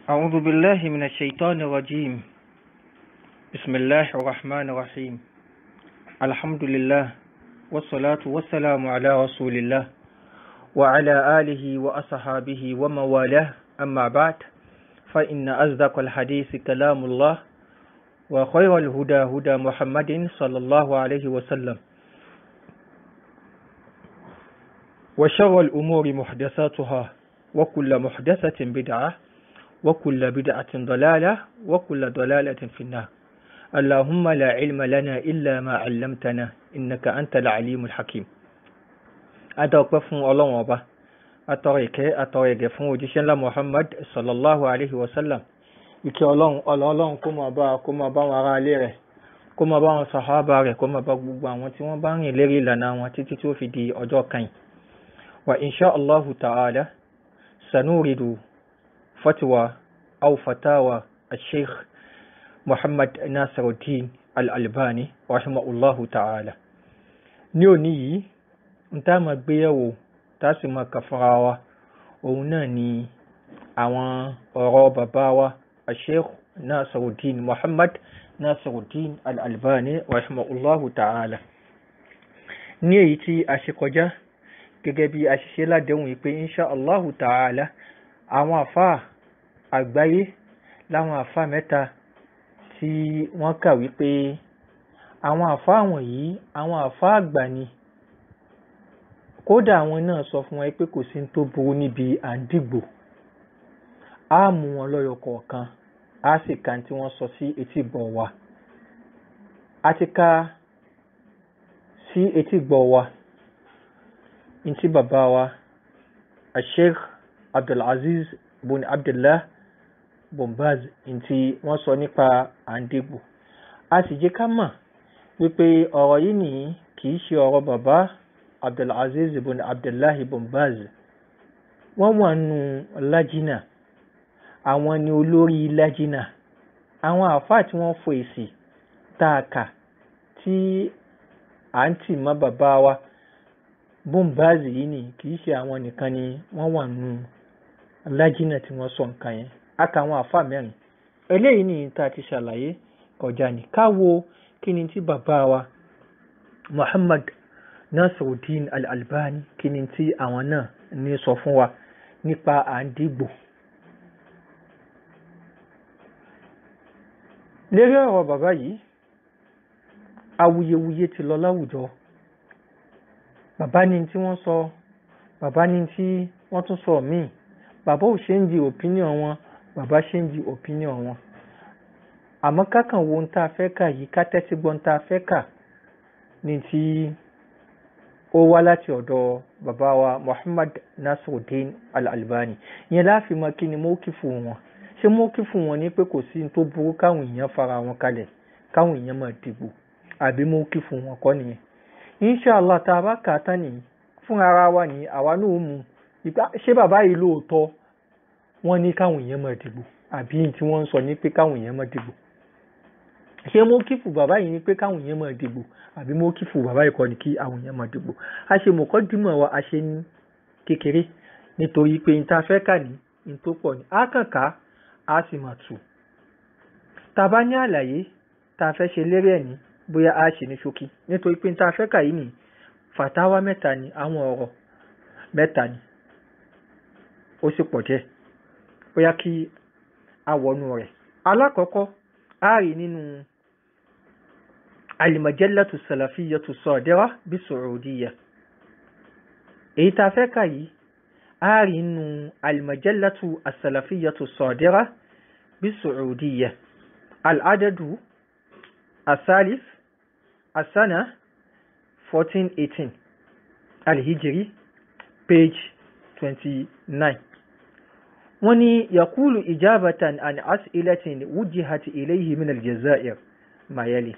أعوذ بالله من الشيطان الرجيم. بسم الله الرحمن الرحيم. الحمد لله والصلاة والسلام على رسول الله وعلى آله وأصحابه ومن والاه. أما بعد، فإن أصدق الحديث كلام الله، وخير الهدى هدى محمد صلى الله عليه وسلم، وشر الأمور محدثاتها، وكل محدثة بدعة، وكل بدعة ضلالة، وكل ضلالة في النار. اللهم لا علم لنا إلا ما علمتنا إنك أنت العليم الحكيم. أدعوك فون الله وبا أتريك فون وجيشن محمد صلى الله عليه وسلم. ìkẹ́ ọlọ́run kó máa bá wọn ará ilé rẹ̀, kó máa bá wọn sàhábà rẹ̀, kó máa bá gbogbo àwọn tí wọ́n bá rìn lérí ìlànà wọn títí tí ó fi di ọjọ́ kan. Wa insha Allahu ta'ala sanuridu فتوى أو فتاوى الشيخ محمد ناصر الدين الألباني رحمه الله تعالى. ní òní yìí ń tá máa gbéyẹ̀wò tá sì máa kà fúnra wa, òun náà ni àwọn ọ̀rọ̀ bàbá wa الشيخ ناصر الدين محمد ناصر الدين الألباني رحمه الله تعالى. ní èyí tí a ṣe kọjá, gẹ́gẹ́ bí a ṣe ṣe ládéhùn yìí pé insha Allahu ta'ala àwọn àfáà àgbáyé láwọn àfáà mẹ́ta tí wọ́n kà wípé àwọn àfáà wọ̀nyí àwọn àfáà àgbà ni, kódà àwọn náà sọ fún wọn pé kò sí tó burú níbi à ń dìgbò. Á mú wọn lọ́yọ kọ̀ọ̀kan, á sì ka tí wọ́n sọ sí etí gbọ̀ wa. A ti ka sí etí gbọ̀ wa ní tí bàbá wa Sheikh Abdulaziz bin Abdullah bin Baz tí wọ́n sọ nípa àǹdìgbò. A sì jẹ́ ká mọ̀ wípé ọ̀rọ̀ yìí ni kìí ṣe ọ̀rọ̀ bàbá Abdulaziz bin Abdullah bin Baz. wọ́n wà nù lájínà, àwọn ni olórí lájínà. àwọn àfáà tí wọ́n fò èsì tààkà tí à ń tì mọ́ bàbá wa bin Baz yìí ni kìí ṣe àwọn nìkan ni wọ́n wà nù lájínà tí wọ́n sọ nǹkan yẹn. Aka àwọn àfáà mẹ́rin. Eléyìí ni tá ti ṣàlàyé kọjá ní. Ká wo kí ni tí bàbá wa Muhammad Nasiruddin Al-Albani kí ni tí àwọn náà ní sọ fún wa nípa àǹdìgbò. Lérí ọ̀rọ̀ bàbá yìí, awuyewuye ti lọ láwùjọ. Bàbá ní tí wọ́n sọ, bàbá ní tí wọ́n tún sọ míì. Bàbá ò ṣe ń di opinion wọn, bàbá ṣe ń di opinion wọn. Àmọ́ kákan wo ń tá a fẹ́ kà yìí, ká tẹ́tí gbọ́ ń tá a fẹ́ kà ní tí ó wá láti ọ̀dọ̀ bàbá wa Muhammad Nasiruddin Al-Albani. Yẹn láàfin mọ́ kí ni mọ́kífù wọn. Ṣé mọ́kífù wọn ní pé kò sí tó burú káwọn èèyàn fara wọn kalẹ̀, káwọn èèyàn máa dìbò, àbí mọ́kífù wọn kọ́ nìyẹn. Inshallah tá a bá kà á tán nìyí, fún ara wa ní àwa náà ó mú ṣé bàbá yìí lóòótọ́ wọ́n ní káwọn èèyàn máa dìbò, àbí tí wọ́n ń sọ ní pé káwọn èèyàn máa dìbò. Ṣé mọ́kífù bàbá yìí ní pé káwọn èèyàn máa dìbò, àbí mọ́kífù bàbá yìí kọ́ ni kí àwọn èèyàn máa dìbò. A ṣe mọ̀kọ́dímọ̀ wa, a ṣe ní kékeré nítorí pé n ta fẹ́ kà ní n tó pọ̀ ní. A kàn ká, a sì máa tù. Ta bá ní àlàyé ta fẹ́ ṣe lérí ẹ̀ ní, bóyá a ṣe ní ṣókí, nítorí pé n ta fẹ́ kà yìí ní fàtáwá mẹ́ta ni, àwọn ọ̀rọ̀ mẹ́ta ni, ó sì pọ̀ díẹ̀. Bóyá kí a wọnú rẹ̀. Alákọ̀ọ́kọ́, a rí nínú Al-Majallatu Salafiyyatu Sadira bí Saudiya. Èyí ta fẹ́ kà yìí, a rí nínú Al-Majallatu Salafiyyatu Sadira bí Saudiya. Al-Adadu Asalif Asana 1418 Al-Hijri page 29. wọ́n ní yakulu ijabatan an as'ilatin wujihat ilayhi min aljazair mayeli.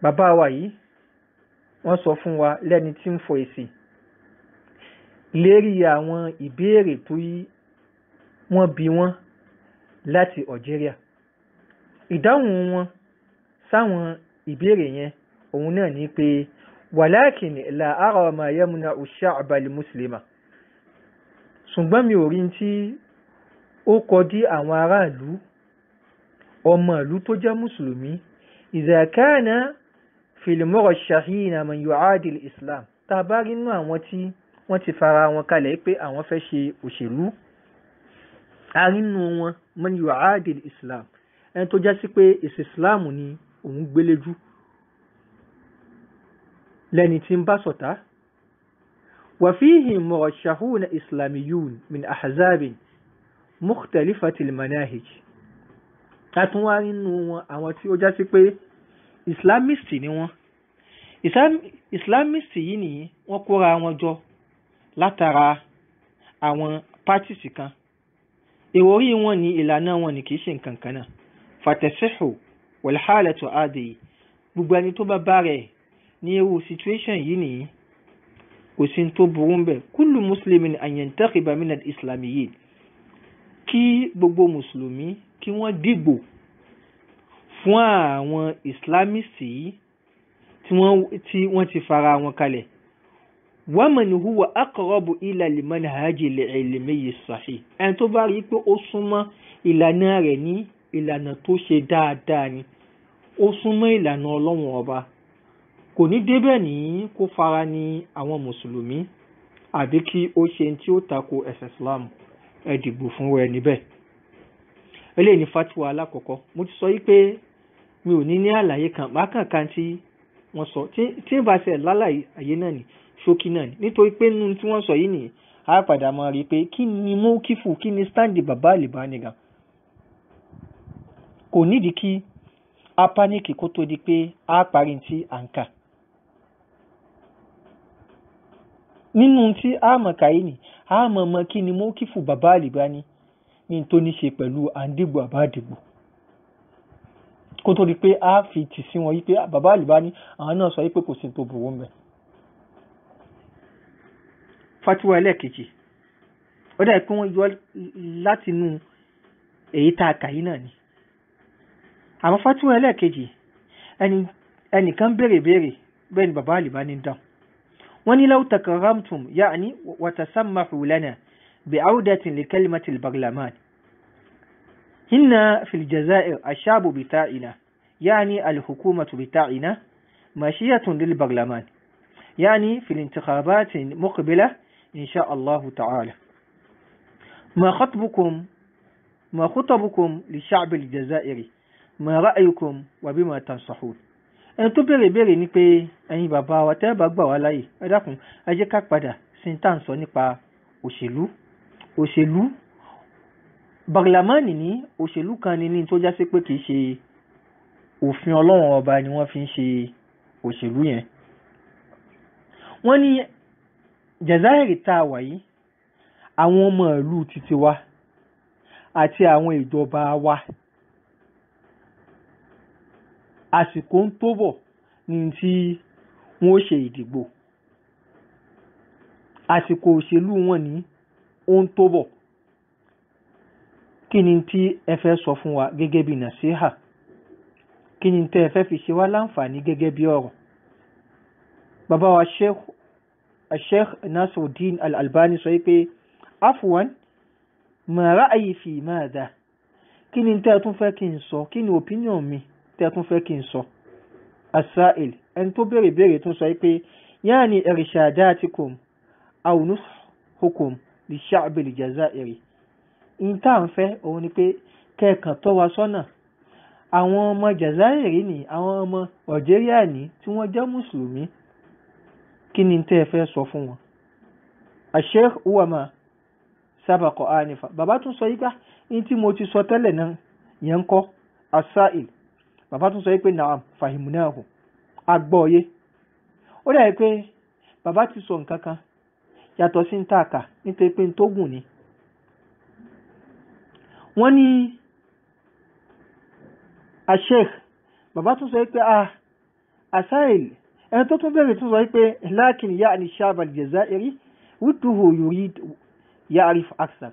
Bàbá wa yìí wọ́n sọ fún wa lẹ́ni tí ń fọ èsì lérí àwọn ìbéèrè tó wọ́n bi wọ́n láti Algeria. Ìdáhùn wọn sáwọn ìbéèrè yẹn òun náà ní pé walakin la ara ma yamna ash-sha'ba al-muslima. Ṣùgbọ́n mi ò rí tí ó kọdí àwọn aráàlú ọmọ ìlú tó jẹ́ mùsùlùmí idha kana fil murashahina man yu'adi al-islam tá bá rí nínú àwọn tí wọ́n ti fara wọn kalẹ̀ pé àwọn fẹ́ ṣe òṣèlú a rí nínú wọn man yu'adi al-islam ẹni tó já sí pé islam ni òun gbéléjú lẹ́ni tí ń bá ṣọ̀tá wa fihi murashahuna islamiyun min ahzabin mukhtalifatil manahij tún wá nínú wọn àwọn tí ó já sí pé islamist ni wọ́n islamist yìí ni wọ́n kóra wọn jọ látara àwọn parties kan ìwòrí wọn ní ìlànà wọn ní kìí ṣe nǹkan kan náà fatasihu wal halatu adi gbogbo ẹni tó bá bá rẹ̀ ní irú situation yìí ni kò sí tó burú ń bẹ̀ kullu muslimin an yantakhiba min al-islamiyyin kí gbogbo mùsùlùmí kí wọ́n dìgbò fún àwọn islamist yìí tí wọ́n ti fara wọn kalẹ̀ waman huwa aqrabu ila al-manhaj al-ilmi as-sahih ẹni tó bá rí pé ó súnmọ́ ìlànà rẹ̀ ní ìlànà tó ṣe dáadáa ni ó súnmọ́ ìlànà Ọlọ́run ọba kò ní débẹ̀ ní kó fara ní àwọn mùsùlùmí àbí kí ó ṣe tí ó tako ẹ̀sìn Islam ẹ dìgbò fún rẹ̀ níbẹ̀ eléyìí ni fatiwa alákọ̀ọ́kọ́ mo ti sọ yí pé mi ò ní àlàyé kan bákànkan tí wọ́n sọ tí ń bá ṣe lálàyé ayé náà ní ṣókí náà ní nítorí pé nínú tí wọ́n sọ yìí nìyí a padà máa rí i pé kí ni mú kífù kí ni stáǹdì bàbá Albani gan kò nídìí kí a pánìkì kó tó di pé a parí tí à ń kà nínú tí a mọ̀ káyé ni a mọ̀ kí ni mú kífù bàbá Albani ní tó ní ṣe pẹ̀lú àǹdìgbò àbádìgbò kó tó di pé a fi tì sí wọn yí pé bàbá Albani àwọn náà sọ yí pé kò sí tó burú ńbẹ̀. fatiwa ẹlẹ́ẹ̀kejì ó dà pé wọ́n yọ látinú èyí tá a kà yí náà ni àmọ́ fatiwa ẹlẹ́ẹ̀kejì ẹnìkan béèrè bẹ́ẹ̀ ni bàbá Albani ń dáhùn wọ́n ní law takarramtum ya'ni wa tasammahu lana بعودة لكلمة البرلمان هنا في الجزائر الشعب بتاعنا يعني الحكومة بتاعنا ماشية للبرلمان يعني في الانتخابات مقبلة إن شاء الله تعالى ما خطبكم للشعب الجزائري ما رأيكم وبما تنصحون ẹni tó béèrè ní pé ẹ̀yin bàbá wa tẹ́ bá gbà wá láyè ẹ dákun ẹ jẹ́ ká padà sí tá à ń sọ nípa òṣèlú Barlamani ní òṣèlú kan ní tó já sí pé kìí ṣe òfin Ọlọ́run ọba ni wọ́n fi ń ṣe òṣèlú yẹn wọ́n ní Jazairi tá a wà yìí àwọn ọmọ ìlú títí wa àti àwọn ìjọba wa àsìkò ń tó bọ̀ ní tí wọ́n ṣe ìdìbò àsìkò òṣèlú wọn ní ó ń tó bọ̀ kí ni tí ẹ fẹ́ sọ fún wa gẹ́gẹ́ bí nàṣíhà kí ni tẹ́ ẹ fẹ́ fi ṣe wá láǹfààní gẹ́gẹ́ bí ọ̀rọ̀ bàbá wa Sheikh Nasiruddin Al-Albani sọ pé afwan ma ra'ayi fi madha kí ni tẹ́ ẹ tún fẹ́ kí n sọ kí ni opinion mi tẹ́ ẹ tún fẹ́ kí n sọ as-sa'il ẹni tó béèrè tún sọ pé yani irshadatikum aw nushukum للشعب الجزائري in tá ń fẹ́ òun ni pé kẹ́ẹ̀kan tọ́ wa sọ́nà àwọn ọmọ Jazairi ní àwọn ọmọ Algeria ní tí wọ́n jẹ́ mùsùlùmí kí ni tẹ́ fẹ́ sọ fún wọn Sheikh Uwama sabaqa anifa bàbá tún sọ yíká in tí mo ti sọ tẹ́lẹ̀ náà yẹn kọ́ as-sa'il bàbá tún sọ yí pé na'am fahimnahu agbọ́ọ̀yé ó dà pé bàbá ti sọ nǹkan kan yàtọ̀ sí ń tààkà nítorí pé ń tó gùn ni wọ́n ní Sheikh bàbá tún sọ pé asail ẹni tó tún bẹ̀rẹ̀ tún sọ pé lakin ya'ni sha'b al-jazairi wudduhu yurid ya'rif aksar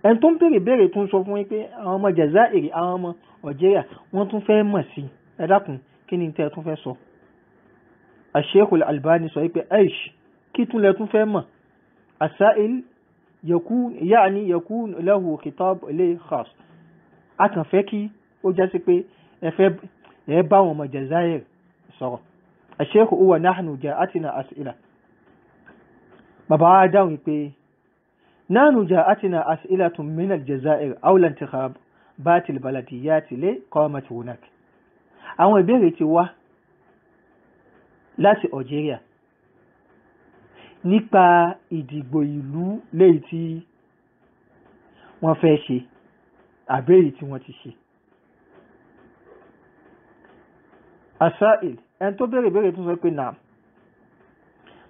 ẹni tó ń bẹ̀rẹ̀ tún sọ fún pé àwọn ọmọ Jazairi àwọn ọmọ Algeria wọ́n tún fẹ́ mọ̀ sí ẹ dákun kí ni tẹ́ tún fẹ́ sọ Sheikh Al-Albani sọ pé aish kí tún lẹ tún fẹ́ mọ̀ asail يكون له خطاب إليه خاص أكن فكي وجاسي يباو مجزائر صار الشيخ هو نحن جاءتنا أسئلة بابا داوي نحن جاءتنا أسئلة من الجزائر أو الانتخاب بات البلديات لقامت هناك àwọn ìbéèrè ti wá láti Algeria nípa ìdìbò ìlú léyìí tí wọ́n fẹ́ ṣe àbẹ́yìí tí wọ́n ti ṣe. Asail ẹni tó béèrè tún sọ pé náà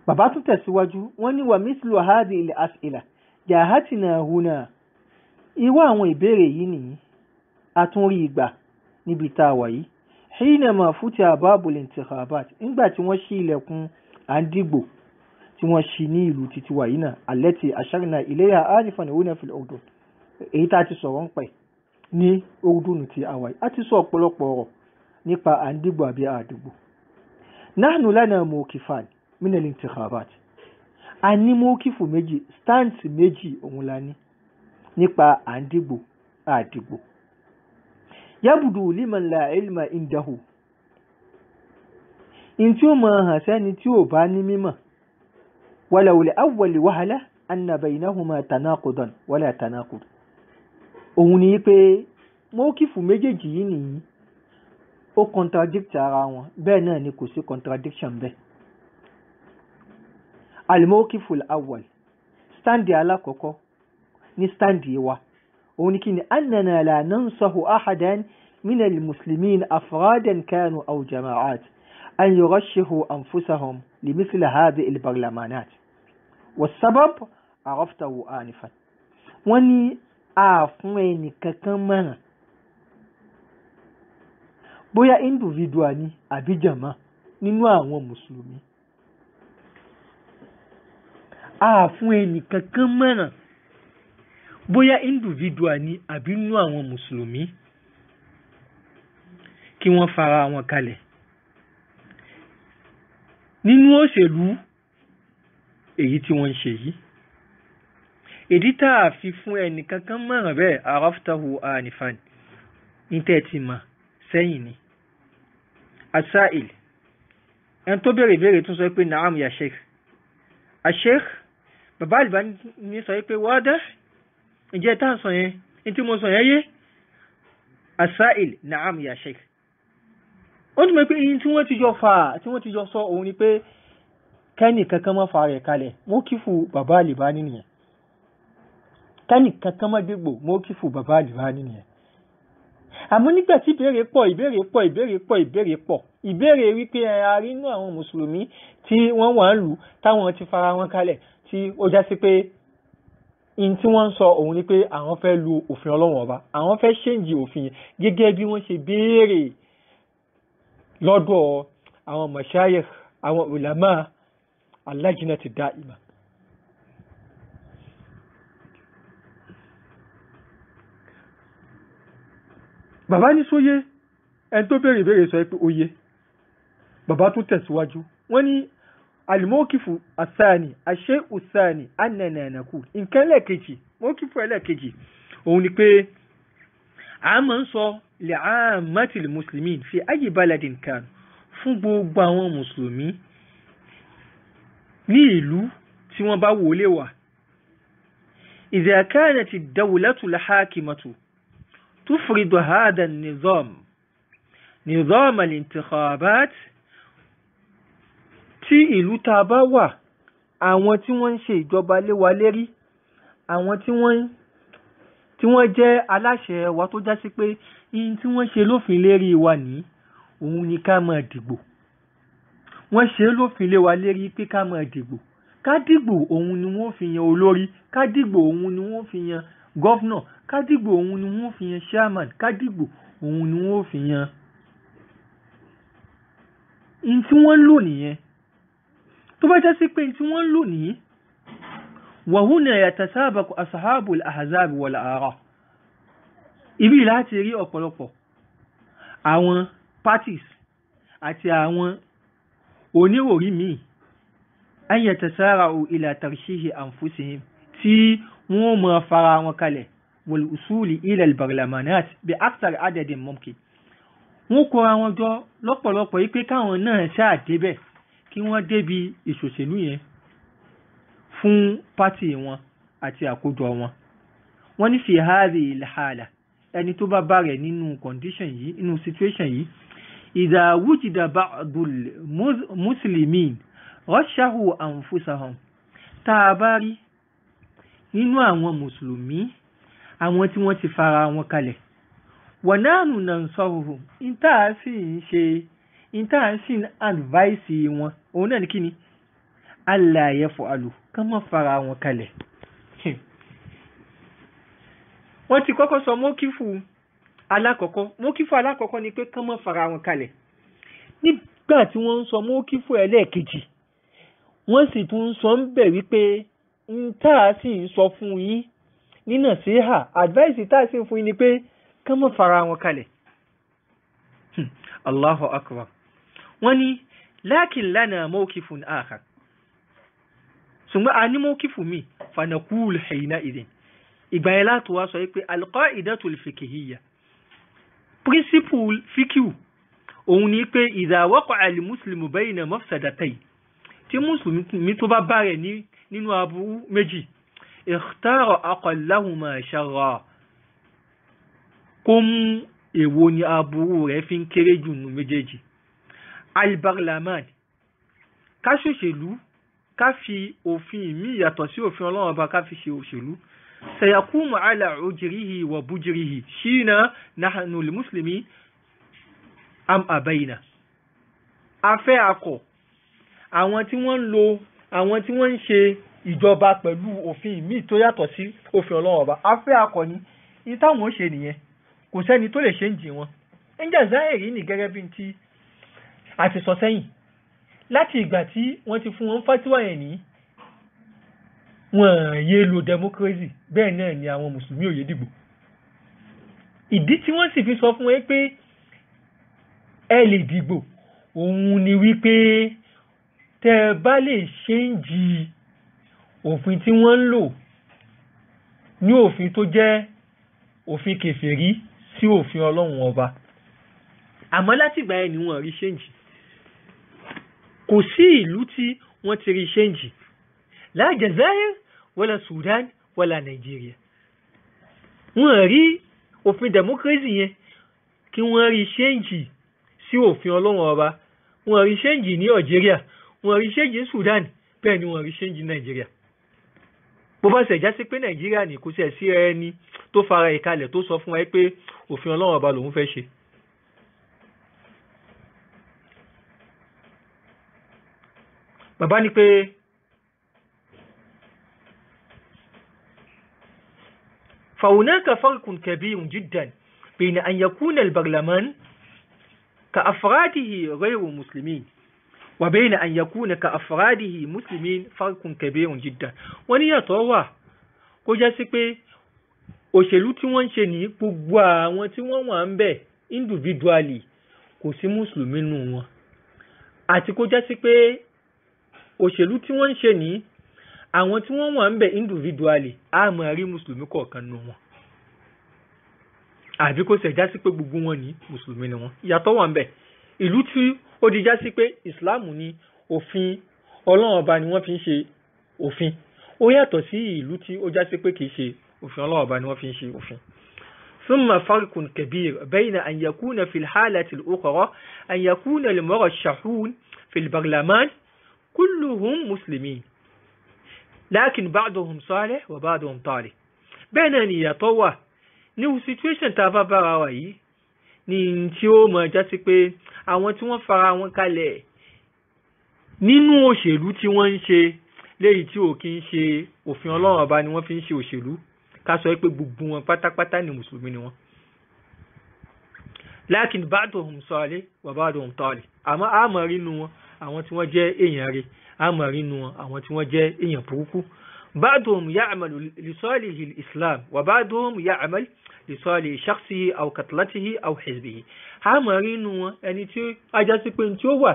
bàbá tún tẹ̀síwájú wọ́n ní wà mísìlù àhádì ilẹ̀ asìlà jàhátìnà hùnà irú àwọn ìbéèrè yìí nìyí a tún rí ìgbà níbi tá a wà yìí حينما فتح باب الانتخابات nígbà tí wọ́n ṣí ilẹ̀kùn àdìgbò tí wọ́n ṣí ní ìlú títí wà yìí náà التي أشرنا إليها آنفا هنا في الأردن èyí tá a ti sọ̀rọ̀ ń pẹ̀ ní Urdun tí a wà yìí a ti sọ ọ̀pọ̀lọpọ̀ ọ̀rọ̀ nípa àdìgbò àbí àdìgbò. نحن لنا موقفان من الانتخابات a ní mọ́kífù méjì stance méjì òun la ní nípa àdìgbò àdìgbò. يبدو لمن لا علم عنده إن ثم هسان تيوبان مما ولو لأول وهلة أن بينهما تناقضا ولا تناقض òun ni pé mọ́kífù méjèèjì yìí nìyí ó contradict ara wọn bẹ́ẹ̀ náà ni kò sí contradiction bẹ́ẹ̀. al-mawqifu al-awwal standi alákọ̀ọ́kọ́ ní standi wa òun ni kí ni annana la nansahu ahadan min al-muslimin afradan kanu aw jama'at an yurashihu anfusahum limithli hadhihi al-barlamanat was-sabab araftahu anifan wọ́n ní a fún ẹni kankan mọ̀ràn bóyá individual ni àbí jama nínú àwọn mùsùlùmí a fún ẹni kankan mọ̀ràn bóyá individual ni àbí nínú àwọn mùsùlùmí kí wọ́n fara wọn kalẹ̀ nínú òṣèlú èyí tí wọ́n ń ṣe yìí. Ìdí tá a fi fún ẹni kankan mọ̀ràn bẹ́ẹ̀ araftahu anifan ní tẹ́ẹ̀tì mà sẹ́yìn ni. Asail ẹni tó béèrè tún sọ pé naam ya sheikh asheikh bàbá Albani ní sọ pé wádá ǹjẹ́ tá à ń sọ yẹn ní tí mo sọ yẹn yé. Asail naam ya sheikh ó tún mọ̀ pé iye tí wọ́n ti jọ sọ òun ni pé kẹ́nì kankan má fa rẹ̀ kalẹ̀ mọ́kífù bàbá Albani nìyẹn. Kẹ́nì kankan má dégbò mọ́kífù bàbá Albani nìyẹn. Àmọ́ nígbà tí ìbéèrè pọ̀ ìbéèrè wípé a rí inú àwọn mùsùlùmí tí wọ́n wà ń lù táwọn ti fara wọn kalẹ̀ tí ó já sí pé in tí wọ́n ń sọ òun ni pé àwọn fẹ́ lu òfin Ọlọ́run ọba àwọn fẹ́ ṣéǹjì òfin gẹ́gẹ́ bí wọ́n ṣe béèrè lọ́dọ̀ àwọn mashayikh àwọn ulama al-lajnati da'ima. Bàbá ní sóyé ẹni tó béèrè sọ pé ó yé. Bàbá tún tẹ̀síwájú wọ́n ní al-mawqifu athani ash-shay'u athani annana naqul nǹkan lẹ́ẹ̀kejì mawqifu ẹlẹ́ẹ̀kejì òun ni pé a máa ń sọ li'ammatil muslimin fi ayyi baladin kan fún gbogbo àwọn mùsùlùmí ní ìlú tí wọ́n bá wọlé wà idha kanati ad-dawlatu al-hakimatu تفرض هذا النظام نظام الانتخابات tí ìlú tá bá wà àwọn tí wọ́n ń ṣe ìjọba lé wa lérí àwọn tí wọ́n jẹ́ aláṣẹ wa tó já sí pé in tí wọ́n ṣe lófin lérí wa ní òun ni ká máa dìgbò wọ́n ṣe lófin lé wa lérí pé ká máa dìgbò ká dìgbò òun ni wọ́n fi yan olórí ká dìgbò òun ni wọ́n fi yan gọ́fúnà kádìgbò òun ni wọ́n fi yan chairman kádìgbò òun ni wọ́n fi yan. In tí wọ́n lò nìyẹn tó bá jẹ́ sí pé in tí wọ́n lò nìyí wa huna yatasabaqu ashabul ahzab wal ara ibi láti rí ọ̀pọ̀lọpọ̀ àwọn parties àti àwọn oníròrí míì an yatasara'u ila tarshihi anfusihim tí wọ́n máa fara wọn kalẹ̀ wal usuli ila al barlamanat bi akthar adadin mumkin. Wọ́n kóra wọn jọ lọ́pọ̀lọpọ̀ yìí pé káwọn náà ṣáà débẹ̀ kí wọ́n débi ìṣòṣèlú yẹn fún pátì wọn àti àkójọ wọn. Wọ́n ní fi hadhihi al-hala ẹni tó bá bá rẹ̀ nínú condition yìí nínú situation yìí idha wujida ba'dul muslimin rashahu anfusahum tá a bá rí nínú àwọn mùsùlùmí àwọn tí wọ́n ti fara wọn kalẹ̀ wa nahnu nansaruhum ìta sì ń advice wọn òun náà ní kíni alla yaf'alu kán má fara wọn kalẹ̀. Wọ́n ti kọ́kọ́ sọ mọ́kífù alákọ̀ọ́kọ́ ni pé kán má fara wọn kalẹ̀. Nígbà tí wọ́n ń sọ mọ́kífù ẹlẹ́ẹ̀kejì wọ́n sì tún sọ ń bẹ̀ wípé ń tá sì ń sọ fún yín nínà sí advice tá sì ń fún yín ni pé kán má fara wọn kalẹ̀. Allahu akbar. Wọ́n ní lakin lana mawqifun akhar ṣùgbọ́n a ní mọ́kífù mi fanakul hina idin ìgbà yẹn láti wá sọ pé alqaidatul fiqhiyya principle fiqhu òun ni pé idha waqa'a al-muslimu bayna mafsadatayn tí mùsùlùmí tó bá bá rẹ̀ nínú aburú méjì ikhtara aqallahuma sharra kó mú èwo ni aburú rẹ̀ fi ń kéré jù nínú méjèèjì. Al-barlaman ká ṣòṣèlú ká fi òfin mi yàtọ̀ sí òfin Ọlọ́run Ọba ká fi ṣe òṣèlú sayakumu ala ujrihi wa bujrihi shina nahnu al-muslimi am abayna. Afẹ́ akọ̀ àwọn tí wọ́n ń ṣe ìjọba pẹ̀lú òfin mi tó yàtọ̀ sí òfin Ọlọ́run Ọba afẹ́ akọ̀ ni ìtàwọn ṣe nìyẹn kò sẹ́ni tó lè ṣe ń jì wọn. ń jẹ́ záìrí ní gẹ́gẹ́ bí ti àti sọ sẹ́yìn láti ìgbà tí wọ́n ti fún wọn fátíwà yẹn ní wọ́n yé lo democracy bẹ́ẹ̀ náà ni àwọn mùsùlùmí ò yé dìbò. Ìdí tí wọ́n sì fi sọ fún wọn pé ẹ lè dìbò òun ni wípé tẹ́ ẹ bá lè ṣéǹjì òfin tí wọ́n ń lò ní òfin tó jẹ́ òfin kèfèrí sí òfin Ọlọ́run Ọba. Àmọ́ láti ìgbà yẹn ni wọ́n rí ṣéǹjì. Kò sí ìlú tí wọ́n ti rí ṣéǹjì la Jazair wala Sudan wala Nigeria. Wọ́n rí òfin democracy yẹn kí wọ́n rí ṣéǹjì sí òfin Ọlọ́run Ọba. Wọ́n rí ṣéǹjì ní Algeria, wọ́n rí ṣéǹjì ní Sudan, bẹ́ẹ̀ ni wọ́n rí ṣéǹjì ní Nigeria. Bó bá ṣe já sí pé Nigeria ní kò sí sí ẹni tó fara ìkalẹ̀ tó sọ fún wa pé òfin Ọlọ́run Ọba lòun fẹ́ ṣe. Bàbá ní pé فهناك فرق كبير جدا بين أن يكون البرلمان كأفراده غير مسلمين وبين أن يكون كأفراده مسلمين فرق كبير جدا. wọ́n ní yàtọ̀ wà kó já sí pé òṣèlú tí wọ́n ń ṣe ní gbogbo àwọn tí wọ́n wà ń bẹ̀ individually kò sí mùsùlùmí nù wọn àti kó já sí pé òṣèlú tí wọ́n ń ṣe ní àwọn tí wọ́n wà ń bẹ̀ individually a máa rí mùsùlùmí kọ̀ọ̀kan nù wọn àbí kó ṣe já sí pé gbogbo wọn ní mùsùlùmí ni wọn. Ìyàtọ̀ wà ń bẹ̀. Ìlú tí ó di já sí pé Islam ní òfin Ọlọ́run Ọba ni wọ́n fi ń ṣe òfin ó yàtọ̀ sí ìlú tí ó já sí pé kìí ṣe òfin Ọlọ́run Ọba ni wọ́n fi ń ṣe òfin. ثم فرق كبير بين أن يكون في الحالة الأخرى أن يكون المرشحون في البرلمان كلهم مسلمين لكن بعضهم صالح وبعضهم طالح. bẹ́ẹ̀ ni ìyàtọ̀ wà ní situation tá a bá bára wa yìí ní tí ó mọ̀ já sí pé àwọn tí wọ́n fara wọn kalẹ̀ nínú òṣèlú tí wọ́n ń ṣe léyìí tí ò kí ń ṣe òfin Ọlọ́run Ọba ni wọ́n fi ń ṣe òṣèlú ká sọ pé gbogbo wọn pátápátá ni mùsùlùmí ni wọ́n. lakin ba'duhum salih wa ba'duhum talih. àmọ́ a máa rí nínú wọn àwọn tí wọ́n jẹ́ èèyàn rẹ̀ a máa rí nínú wọn àwọn tí wọ́n jẹ́ èèyàn burúkú. ba'duhum ya'malu li salihi al-islam wa ba'duhum ya'mal li salihi shakhsihi aw katlatihi aw hizbihi. a máa rí nínú wọn ẹni tí ajá sí pé tí ó wà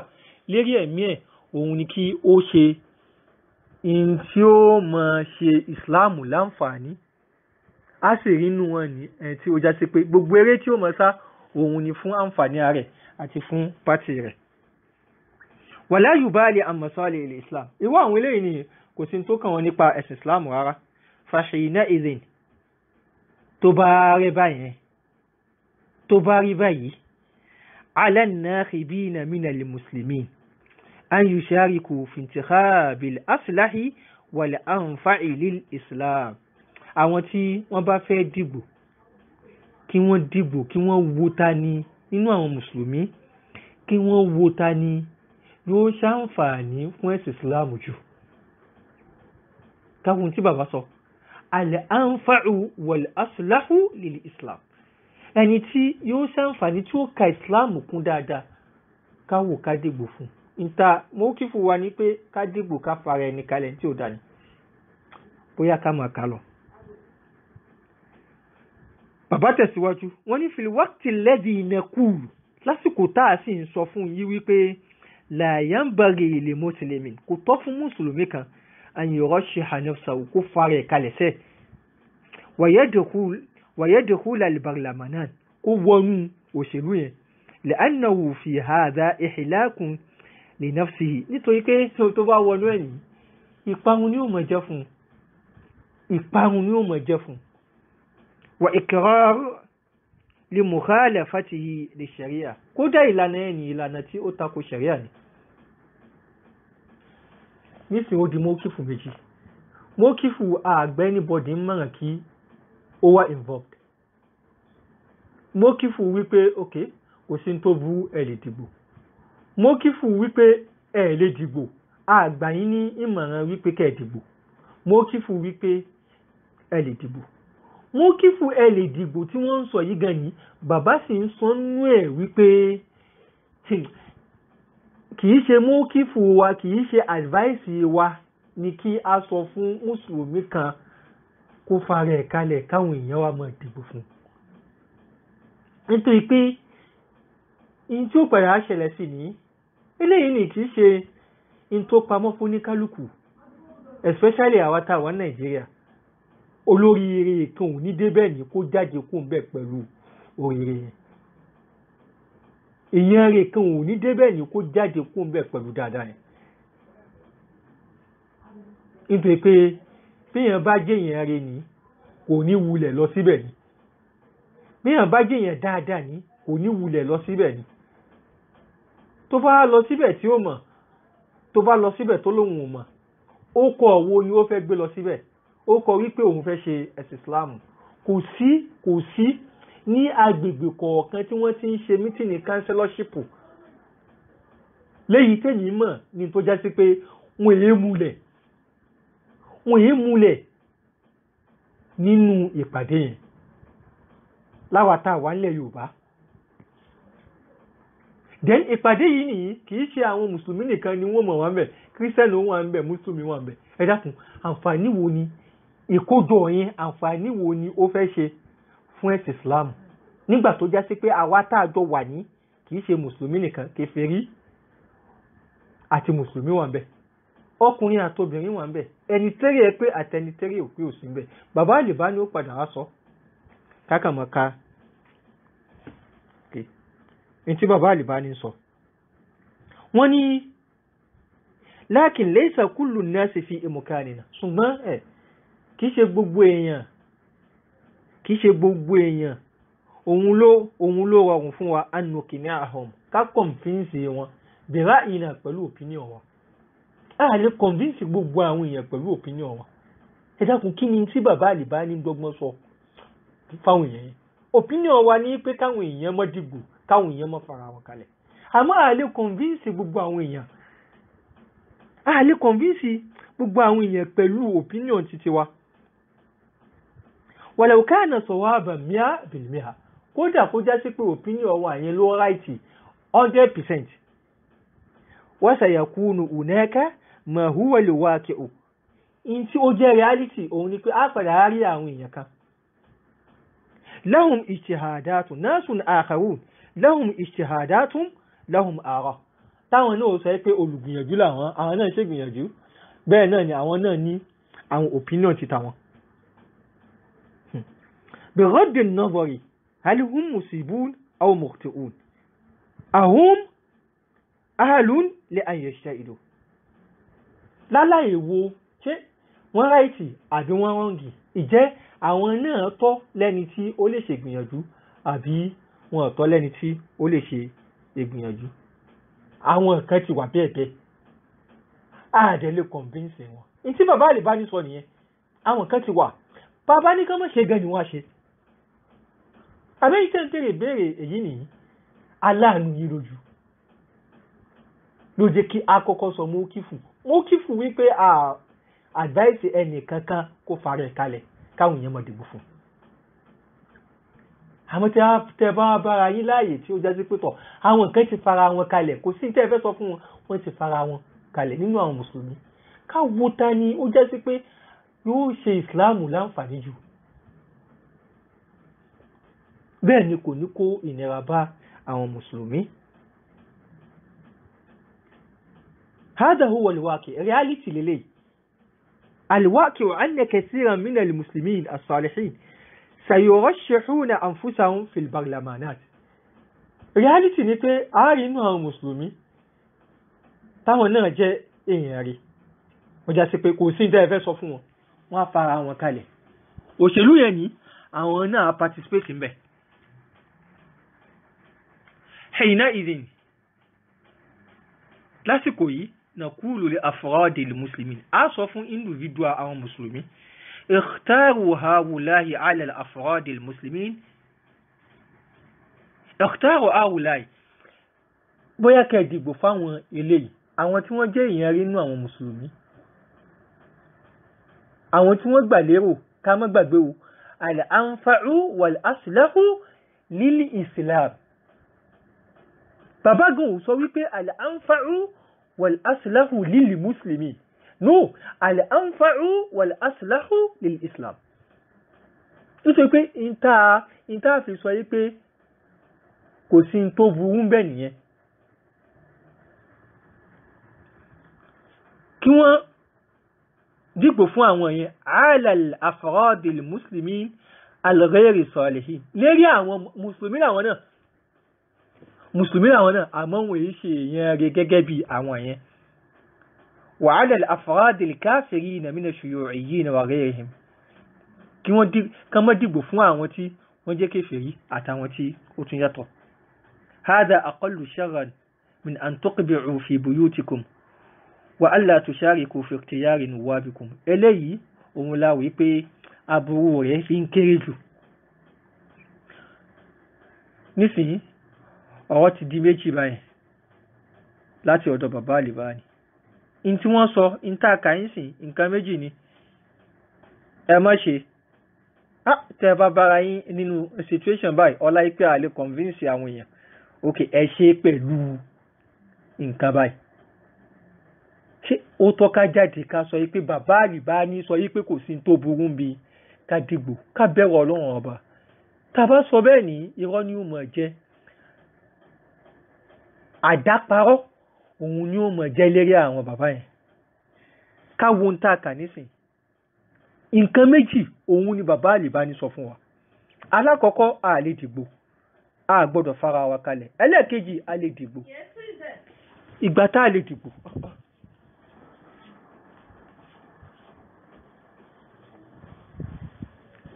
lérí ẹ̀mí ẹ̀ òun ni kí ó ṣe in tí ó máa ṣe Islam láǹfààní á sì rí inú wọn ní tí ó já sí pé gbogbo eré tí ó máa sá òun ni fún àǹfààní rẹ̀ àti fún pátì rẹ̀. wala yubali an masalih al-Islam, irú àwọn eléyìí ni kò sí tó kàn wọ́n nípa ẹ̀sìn Islam rárá. fahina idhin, tó bá rí báyìí ala an-nakhibina min al-muslimin an yushariku fi intikhabil aslahi wal anfa'i lil Islam. àwọn tí wọ́n bá fẹ́ dìbò kí wọ́n wo ta ni nínú àwọn mùsùlùmí, kí wọ́n wo ta ni yóò ṣàǹfààní fún ẹ̀sìn Islam jù. káwọn tí bàbá sọ al-anfa'u wal aslahu lil Islam, ẹni tí yóò ṣàǹfààní tí ó ka Islam kún dáadáa káwò ká dìbò fún. ìta mọ́kífù wa ní pé ká dìbò ká fara ẹni kalẹ̀ tí ó dá ní. bóyá ká máa kà lọ. bàbá tẹ̀síwájú wọ́n ní fil waqti alladhi naqulu, lásìkò tá a sì ń sọ fún yí wípé la yanbaghi li muslimin, kò tọ́ fún mùsùlùmí kan an yurashshiha nafsahu, kó fara ẹ̀ kalẹ̀ sẹ́ wa yadkhul al-barlamanat, kó wọnú òṣèlú yẹn li'annahu fi hadha ihlakun li nafsihi, nítorí pé tó bá wọnú ẹ̀yìn ìparun ni ó mọ̀ jẹ́ fún wa ikrar li mukhalafatihi li sharia, kódà ìlànà ẹni ìlànà tí ó tako sharia ni. nísìnyí ó di mọ́kífù méjì. mọ́kífù àgbẹ̀ anybody mọ̀ràn kí ó wá involved. mọ́kífù wípé ok kò sí tó bú ẹ lè dìbò. mọ́kífù wípé ẹ lè dìbò àgbà yín ní ìmọ̀ràn wípé kẹ́ ẹ dìbò. mọ́kífù wípé ẹ lè dìbò. mọ́kífù ẹ lè dìbò tí wọ́n ń sọ yìí gan ni bàbá sì ń sọ nínú ẹ̀ wípé kìí ṣe mọ́kífù wa, kìí ṣe advice wa ni kí a sọ fún mùsùlùmí kan kó fara ẹ̀ kalẹ̀ káwọn èèyàn wa máa dìbò fún. nítorí pé in tí ó padà ṣẹlẹ̀ sí ní eléyìí ni kìí ṣe in tó pamọ́ fún ní kálukú, especially àwa tá wà Nàìjíríà. olóríire kan ò ní débẹ̀ ní kó jáde kó ń bẹ̀ pẹ̀lú oríire yẹn. èèyàn rẹ̀ kan ò ní débẹ̀ ní kó jáde kó ń bẹ̀ pẹ̀lú dáadáa yẹn. nítorí pé bíyàn bá jẹ́ èèyàn rẹ̀ ní kò ní wulẹ̀ lọ síbẹ̀ ni. bíyàn bá jẹ́ èèyàn dáadáa ní kò ní wulẹ̀ lọ síbẹ̀ ni. tó bá lọ síbẹ̀ tí ó mọ̀, tó bá lọ síbẹ̀ tó lóhun ò mọ̀, ó kọ wo ni ó fẹ́ gbé lọ síbẹ̀. ó kọ wípé òun fẹ́ ṣe ẹ̀sìn Islam. kò sí ní agbègbè kọ̀ọ̀kan tí wọ́n ti ń ṣe mítìnì councillorship léyìí tẹ̀yìn mọ̀ ní tó já sí pé wọ́n èé múlẹ̀ nínú ìpàdé yẹn láwàtà wà nílẹ̀ Yorùbá. then ìpàdé yìí nìyí kìí ṣe àwọn mùsùlùmí nìkan ni wọ́n mọ̀ wọ́n bẹ̀, kírísítẹ́nì wọ́n ń bẹ̀, mùsùlùmí wọ́n ń bẹ̀. ẹ dákun, àǹfààní wo ni ìkójọ yẹn, àǹfààní wo ni ó fẹ́ ṣe fún ẹ̀sìn Islam nígbà tó já sí pé àwa tá a jọ wà ní kìí ṣe mùsùlùmí nìkan, kèfèrí àti mùsùlùmí wọ́n ń bẹ̀, ọkùnrin àtobìnrin wọ́n ń bẹ̀, ẹni tẹ́rẹ̀ ẹ pé àtẹni tẹ́rẹ̀ ò pé ò sí ń bẹ̀. bàbá àlèbá ni ó padà wá sọ kákàmọ́ká ní tí bàbá àlèbá ní sọ. wọ́n ní lakin laysa kullu an-nasi fi imkanina, ṣùgbọ́n kìí ṣe gbogbo èèyàn òun ló rọrùn fún wa anukini ahom ká kọ̀nfíǹsì wọn bẹ̀rẹ̀ ìyìnà pẹ̀lú opinion wọn. a lè kọ̀nfíǹsì gbogbo àwọn èèyàn pẹ̀lú opinion wọn. ẹ dákun, kí ni tí bàbá àlèbá ní dọ́gbọ́n sọ fáwọn èèyàn yẹn? opinion wa ní pé káwọn èèyàn mọ́ dìbò, káwọn èèyàn mọ́ fara wọn kalẹ̀. àmọ́ a lè kọ̀nfíǹsì gbogbo àwọn èèyàn, pẹ̀lú opinion títí wa. walau kana sawaban 100%, kódà kó já sí pé opinion wa yẹn ló ráìtì 100%. wa sayakunu hunaka ma huwa al-waqi'u, in tí ó jẹ́ reality òun ni pé a padà rí àwọn èèyàn kan lahum ijtihadatun, nasun akharun lahum ijtihadatun lahum ara, táwọn náà sọ pé olùgbìyànjú làwọn, àwọn náà ṣe gbìyànjú, bẹ́ẹ̀ náà ni àwọn náà ní àwọn opinion ti tàwọn. بغض النظر هل هم مصيبون أو مخطئون أهم أهل لأن يجتهدوا láláì wo ṣé wọ́n ráìtì àbí wọ́n rọ́ǹgì ìjẹ́ àwọn náà tọ́ lẹ́ni tí ó lè ṣe ìgbìyànjú àbí wọn tọ́ lẹ́ni tí ó lè ṣe ìgbìyànjú. àwọn kan ti wà bẹ́ẹ̀ bẹ́ẹ̀ àdé lè convince wọn. ní tí bàbá àlè bá ní sọ nìyẹn àwọn kan ti wà bàbá ní ká má ṣe gan ni wọ́n á ṣe. àbẹ́yìí tẹ́ ń tèrè béèrè èyí nìyí aláàánú yìí lójú ló jẹ́ kí a kọ́kọ́ sọ mọ́kífù wípé advice ẹnì kankan kó fara ẹ̀ kalẹ̀ káwọn èèyàn máa dìbò fún. àmọ́ tí tẹ́ bá bára yín láàyè tí ó jásí pé tọ̀ àwọn kan ti fara wọn kalẹ̀ kò sí tẹ́ ẹ fẹ́ sọ fún wọn wọ́n ti fara wọn kalẹ̀ nínú àwọn mùsùlùmí káwo ta ni ó jásí pé yóò ṣe ìsìláàmù láǹfààní jù bẹ́ẹ̀ ni kò ní kó ìnira bá àwọn mùsùlùmí. هذا هو الواقع reality للي الواقع أن كثيرا من المسلمين الصالحين سيرشحون أنفسهم في البرلمانات. reality ni pé a rí inú àwọn mùsùlùmí táwọn náà jẹ́ èèyàn rí wọ́n já sí pé kò sí ìdá ẹ̀fẹ́ sọ fún wọn wọ́n á fara wọn kalẹ̀ òṣèlú yẹn ni àwọn náà participate ń bẹ̀. حينئذ lásìkò yìí نقول لأفراد المسلمين أصف individual أو مسلمين اختاروا هؤلاء على الأفراد المسلمين اختاروا هؤلاء bóyá kẹ́ dìbò fáwọn eléyìí àwọn tí wọ́n jẹ́ èèyàn rí nínú àwọn mùsùlùmí àwọn tí wọ́n gbà lérò ká má gbàgbé o al-anfa'u wal-aslahu lil-islam bàbá gan sọ wípé al-anfa'u والأصلح للمسلمين no الأنفع والأصلح للإسلام nítorí pé ìta fi sọ yí pé kò sí tó burú bẹ́ẹ̀ nìyẹn kí wọ́n dìgbò fún àwọn yẹn على الأفراد المسلمين الغير الصالحين lérí àwọn mùsùlùmí làwọn náà àmọ́ wọ́n yìí ṣe èèyàn rẹ̀ gẹ́gẹ́ bí àwọn yẹn. وعلى الأفراد الكافرين من الشيوعيين وغيرهم kí wọ́n kàn má dìbò fún àwọn tí wọ́n jẹ́ kèfèrí àtàwọn tí ó tún yàtọ̀. هذا أقل شرا من أن تقبعوا في بيوتكم وألا تشاركوا في اختيار نوابكم. eléyìí òun la wí pé aburú rẹ̀ fi ń kéré jù. nísìnyí ọ̀rọ̀ ti di méjì báyìí láti ọ̀dọ̀ bàbá Albani. in tí wọ́n sọ in tá a kà ń sìn nǹkan méjì ni ẹ má ṣe tẹ́ bá bára yín nínú situation báyìí ọlá ipé a lè convince àwọn èèyàn ok ẹ ṣe pẹ̀lú nǹkan báyìí. ṣé ó tọ́ka jáde ká sọ pé bàbá Albani sọ pé kò sí tó burú bí ká dìgbò ká bẹ̀rù Ọlọ́run ọba tá a bá sọ bẹ́ẹ̀ ní irọ́ ni ó mọ̀ jẹ́ àdáparọ́ òun ni ó mọ̀ jẹ́ lérí àwọn bàbá yẹn. káwo ń tà kà nísìn nǹkan méjì òun ni bàbá Albani sọ fún wa. alákọ̀ọ́kọ́ a lè dìgbò a gbọ́dọ̀ fara wa kalẹ̀. ẹlẹ́ẹ̀kejì a lè dìgbò ìgbà tá a lè dìgbò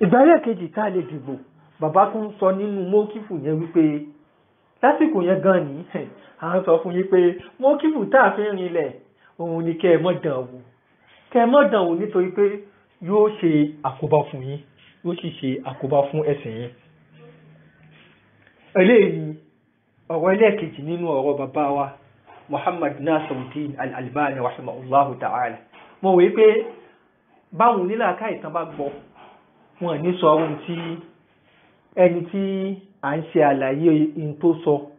ìgbà ẹlẹ́ẹ̀kejì tá a lè dìgbò bàbá tún sọ nínú mọ́kífù yẹn wípé lásìkò yẹn gan ni à ń sọ fún yín pé mọ́kífù tá a fi ń rinlẹ̀ òun ni kẹ́ ẹ mọ́ dàn wò nítorí pé yóò ṣe àkóbá fún yín yóò sì ṣe àkóbá fún ẹ̀sìn yín. eléyìí ọ̀rọ̀ ẹlẹ́ẹ̀kejì nínú ọ̀rọ̀ bàbá wa Muhammad Nasiruddin Al-Albani rahimahullahu ta'ala. mo wí pé báwọn onílàáká ìtàn bá gbọ́ wọn ní sọ ohun tí ẹni tí à ń ṣe àlàyé in tó sọ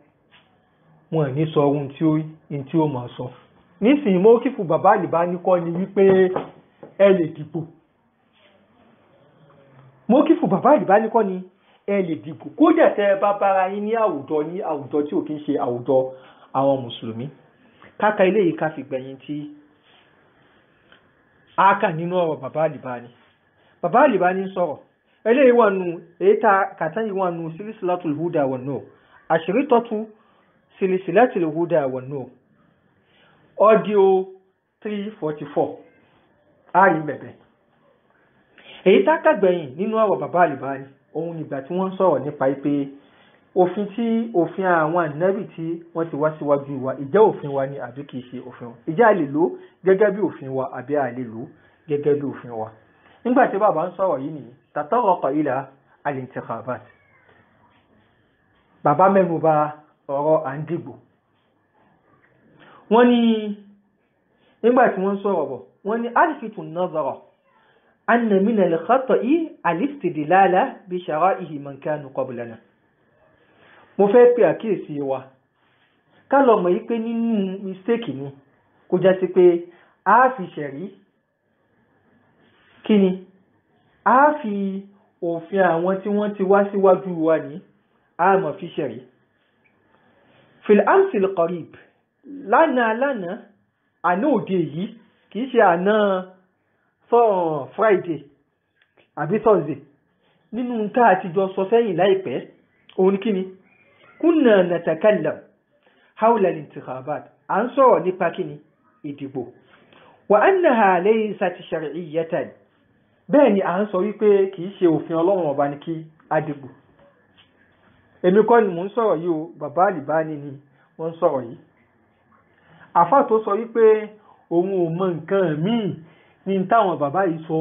wọn ní sọ ohun tí ó máa sọ. nísìnyí mọ́kífù bàbá Albani kọ́ ni wípé ẹ lè dìbò. mọ́kífù bàbá Albani kọ́ ni ẹ lè dìbò kódà tẹ́ bá bára yín ní àwùjọ tí ò kí ń ṣe àwùjọ àwọn mùsùlùmí. káka ilé yìí ká fi gbẹ̀yìn tí aka nínú ọ̀rọ̀ bàbá Albani. Bàbá Albani sọ̀rọ̀ eléyìí wà nù èyí tá kàtán yìí wà nù silsilatul huda wan nur ashritatu silsilatul huda wan nur audio 344 ayi bẹ̀bẹ̀. Èyí tá kàgbẹ̀yìn nínú ọ̀rọ̀ bàbá Albani òun nígbà tí wọ́n sọ̀rọ̀ nípa pé òfin àwọn ànábì tí wọ́n ti wá síwájú wa ìjẹ́ òfin wa ni àbí kìí ṣe òfin wa, ìjẹ́ a lè lò gẹ́gẹ́ bí òfin wa àbí a lè lò gẹ́gẹ́ bí òfin wa. Nígbà tí bàbá ń sọ̀rọ̀ yìí ni tataraqa ila al-intikhabat. Bàbá mẹ́nu bà ọ̀rọ̀ à ń dìbò. Wọ́n ní nígbà tí wọ́n sọ̀rọ̀ bọ̀ wọ́n ní alfitu nazara anna min al-khata'i al-istidlala bi shara'ihi man kanu qablana. Mo fẹ́ pè àkíyèsí wa ká lọ mọ̀ yí pé nínú mistake ni kó já sí pé a fi ṣẹ̀rí kí ni a fi òfin àwọn tí wọ́n ti wá síwájú wa ní a mọ̀ fi ṣẹ̀rí. Fil amsil qarib lánàá àná òde yìí kìí ṣe àná Friday àbí Thursday nínú tá a ti jọ sọ sẹ́yìn láìpẹ́ òun kí ni kunna natakallam hawla al-intikhabat à ń sọ̀rọ̀ nípa kí ni ìdìbò wa annaha laysat shar'iyyatan bẹ́ẹ̀ ni à ń sọ wípé kìí ṣe òfin Ọlọ́run ọba ní kí a dìbò. Èmi kọ́ ni mò ń sọ̀rọ̀ yìí o, bàbá Albani ni wọ́n ń sọ̀rọ̀ yìí. Àfáà tó sọ wípé òun ò mọ nǹkan míì ní táwọn bàbá yìí sọ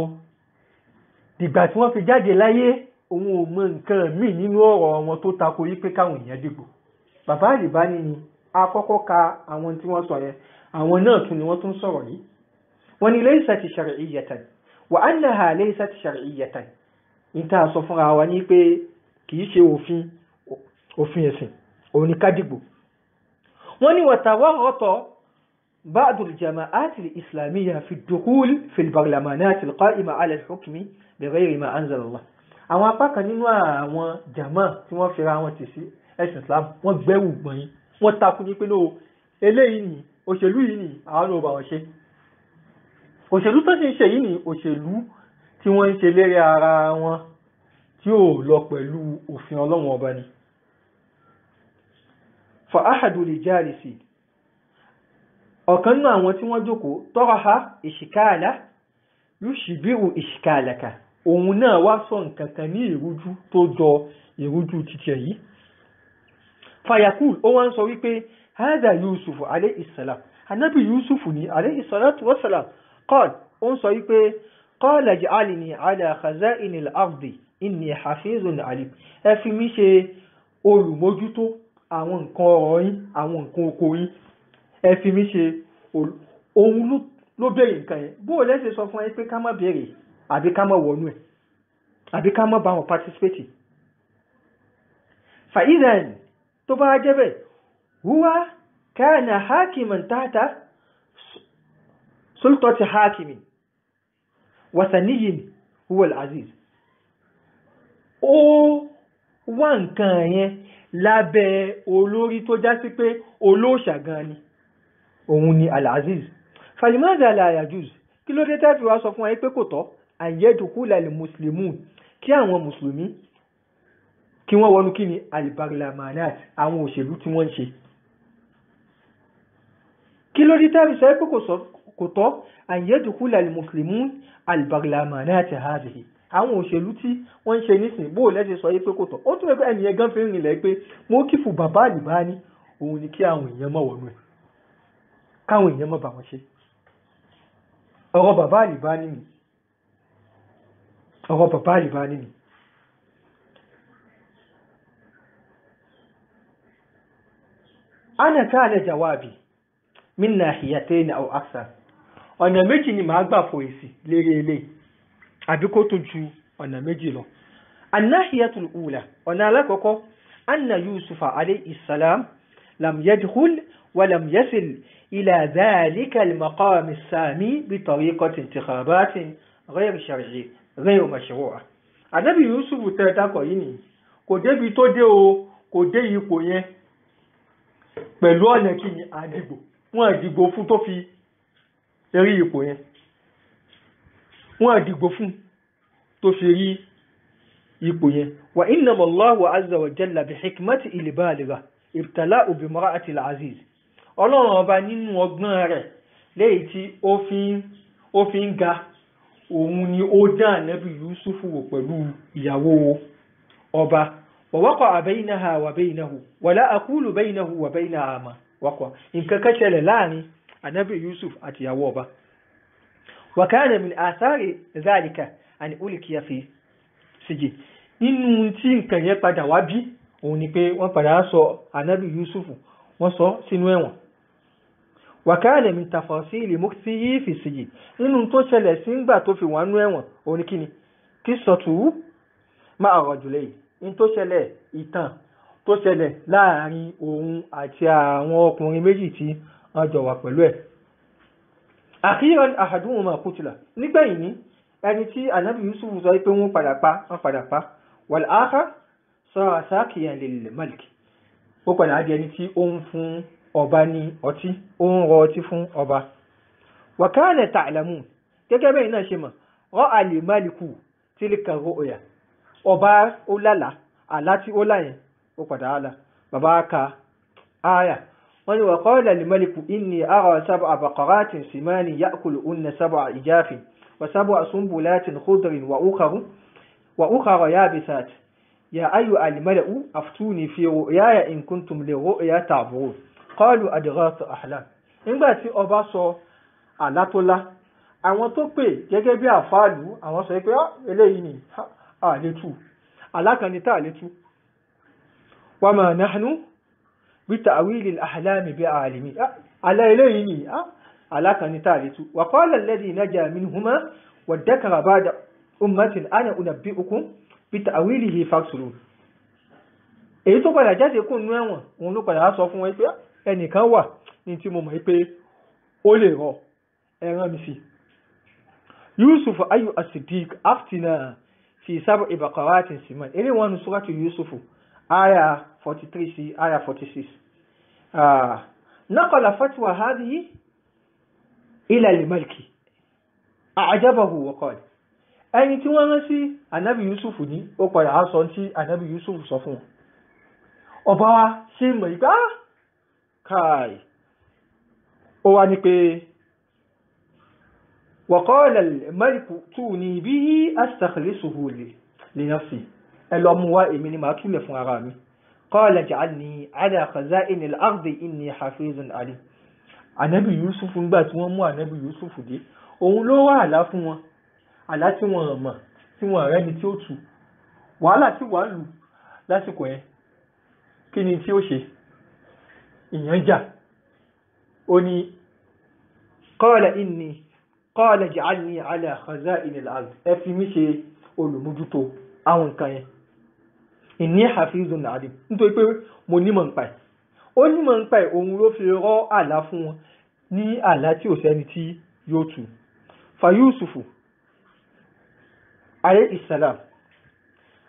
dìgbà tí wọ́n fi jáde láyé òun ò mọ nǹkan míì nínú ọ̀rọ̀ wọn tó tako wípé káwọn èèyàn dìbò. Bàbá Albani ni a kọ́kọ́ ka àwọn tí wọ́n sọ yẹn, àwọn náà tún ni wọ́n tún sọ̀rọ̀ yìí. Wọ́n ní laysat shar'iyyatan wa annaha laysat shar'iyyatan. Ní tá a sọ fúnra wa ní pé kìí ṣe òfin ẹ̀sìn òun ni ká dìbò. wọ́n ní watawarrata ba'd al-jama'at al-islamiyya fi ad-dukhul fi al-barlamanat al-qa'ima 'ala al-hukm bighayri ma anzala Allah. Àwọn apá kan nínú àwọn jama tí wọ́n fira wọn ti sí ẹ̀sìn Islam wọ́n gbẹ́wù gbọ̀nyìn wọ́n takú ní pé no eléyìí ni òṣèlú yìí ni àwọn ló bá wọn ṣe. Òṣèlú tó ṣe yìí ni òṣèlú tí wọ́n ń ṣe lérí ara wọn tí ó lọ pẹ̀lú òfin Ọlọ́run ọba ni. Fa ahadu lijalisi ọ̀kan nínú àwọn tí wọ́n jókòó taraha ishkala yushbihu ishkalaka òun náà wá sọ nǹkan kan ní ìrújú tó jọ ìrújú títí yìí. Fayakul ó wá ń sọ wípé hada Yusuf alayhi salam anabi Yusuf ni alayhi salatu wassalam qala ó ń sọ wípé qala ij'alni ala khaza'inil ardi inni hafizun alim ẹ fi mí ṣe olùmójútó àwọn nǹkan ọ̀rọ̀ yín àwọn nǹkan oko yín ẹ fi mí ṣe ohun ló bẹ̀rẹ̀ nǹkan yẹn bó lẹ́sẹ̀ sọ fún ẹ pé ká má bẹ̀rẹ̀ àbí ká má wọnú ẹ̀ àbí ká má bá wọn participate. Fa'idhan tó bá jẹ́ bẹ́ẹ̀ huwa kana hakiman tahta sultati hakimin wasaniyin huwa al-aziz. Ó wà nǹkan yẹn lábẹ́ olórí tó já sí pé olóòṣà gan ni òun ni al-aziz. Falimadha la yajuz kí ló dé tẹ́fì wá sọ fún ẹ pé kò tọ́ ayyadkhula al-muslimun kí àwọn mùsùlùmí kí wọ́n wọnú kí ni al-barlamanat àwọn òṣèlú tí wọ́n ń ṣe. Kí ló dé tẹ́fì sọ pé kò tọ́ ayyadkhula al-muslimun al-barlamanat hadhihi àwọn òṣèlú tí wọ́n ń ṣe nísìn bó lẹ́sẹ̀ sọ pé kò tọ́ ó tún ẹgbẹ́ ẹnìyẹn gan fi ń rìnlẹ̀ pé mo kí fún bàbá Albani òun ni kí àwọn èèyàn mọ̀ wọnú ẹ̀ káwọn èèyàn mọ̀ bá wọn ṣe. Ọ̀rọ̀ bàbá Albani ni ọ̀rọ̀ bàbá Albani ni. Ana kana jawabi min nahiyatayn aw akthar ọ̀nà méjì ni màá gbà fò èsì lérí eléyìí àbí kó tó ju ọ̀nà méjì lọ. An-nahiyatul ula ọ̀nà alákọ̀ọ́kọ́ anna Yusufa alayhi salam lam yadkhul wa lam yasil ila dhalika al-maqam as-sami bi tariqati intikhabatin ghayr shar'i ghayr mashru'a. Ànábì Yusuf tẹ́ dákọ̀ yìí ni kò débi tó dé o kò dé ipò yẹn pẹ̀lú ọ̀nà kí ni àdìgbò wọn àdìgbò fún tó fi rí ipò yẹn. wọ́n àdìgbò fún tó fi rí ipò yẹn. Wa innama Allahu azza wa jalla bi hikmati al-baligha ibtala'u bi imra'ati al-aziz. Ọlọ́run ọba nínú ọgbọ́n rẹ̀ léyìí tí ó fi ń ga òun ni ó dá Ànábì Yúsúfù wò pẹ̀lú ìyàwó ọba. Wa waqa'a baynaha wa baynahu wa la aqulu baynahu wa baynaha ma waqa. Nǹkan kan ṣẹlẹ̀ láàrin Ànábì Yúsúfù àti ìyàwó ọba. Wa kana min athari dhalika an ulqiya fi sijin. Nínú tí nǹkan yẹn padà wá bí òun ni pé wọ́n padà sọ Ànábì Yúsúfù wọ́n sọ sínú ẹ̀wọ̀n. Wa kana min tafasili mukthihi fi sijin. Nínú tó ṣẹlẹ̀ sí ńgbà tó fi wà nínú ẹ̀wọ̀n òun ni kíni qissatu ma'a rajulayn. In tó ṣẹlẹ̀ ìtàn tó ṣẹlẹ̀ láàrin òun àti àwọn ọkùnrin méjì tí wọ́n jọ wà pẹ̀lú ẹ̀. Akhiran ahaduhuma qutila. Nígbẹ̀yìn ní ẹni tí Ànábì Yúsúfù sọ pé wọ́n padà pa wal akhar sara saqiyan lil malik. Ó padà di ẹni tí ó ń fún ọba ní ọtí, ó ń rọ ọtí fún ọba. Wa kana ta'lamun. Gẹ́gẹ́ bẹ́ẹ̀ náà ṣe mọ̀, ra'a al maliku tilka ru'ya. Ọba ó lálà, àlá tí ó láyẹn ó padà àlá. Bàbá ka áyà wọ́n ní wa qala al maliku inni ara sab'a baqaratin simani ya'kuluhunna sab'a ijafin wa sab'a sunbulatin khudrin wa ukhra yabisat ya ayyuha al mala'u aftuni fi ru'yaya in kuntum li ru'ya ta'burun qalu adghath ahlam. Nígbà tí ọba sọ àlá tó lá, àwọn tó pè gẹ́gẹ́ bí àfáàlú àwọn sọ pé eléyìí ni àlétú alákanítà àlétú. Wa ma nahnu bi ta'wil al-ahlam bi alimi. Ala eléyìí ni alákanítà àlétú. Wa qala alladhi naja minhuma wa dhakara ba'da ummatin ana unabbi'ukum bi ta'wilihi faghsilun. Èyí tó padà jáde kún nú ẹ̀wọ̀n òun ló padà sọ fún wọn pé ẹnìkan wà ní tí mo mọ̀ pé ó lè rọ ẹran mi sí. Yusuf ayu as-siddiq aftina fi sab'i baqaratin siman. Ele wonu suratu Yusuf aya 43 sí aya 46. Naqala fatwa hadhihi ila al-maliki a'jabahu wa qala. Ẹni tí wọ́n rán sí Ànábì Yusuf ní ó padà sọ tí Ànábì Yusuf sọ fún wọn. Ọba wa ṣe mọ̀ ìgbà kai ó wá ní pé وقال الملك توني به أستخلصه لنفسي الأمواء من ما كلف أرامي قال اجعلني على خزائن الأرض إني حفيظ عليم. Ànábì Yusuf ńgbà tí wọ́n mú Ànábì Yusuf dé òun ló wà àlá fún wọn, àlá tí wọ́n mọ̀ tí wọ́n rẹ́ni tí ó tú wàhálà tí wàá lù lásìkò yẹn. Kí ni tí ó ṣe? Ìyànjà. Ó ní qala inni qala ij'alni ala khaza'in al-ard. Ẹ fi mí ṣe olùmójútó àwọn nǹkan yẹn. Inni hafizun alim. Nítorí pé mo nímọ̀ nípa ẹ̀. Ó nímọ̀ nípa ẹ̀ òun ló fi rọ́ àlá fún wọn ní àlá tí ò sẹ́ni tí yóò tú. Fa Yusufu alayhi salam.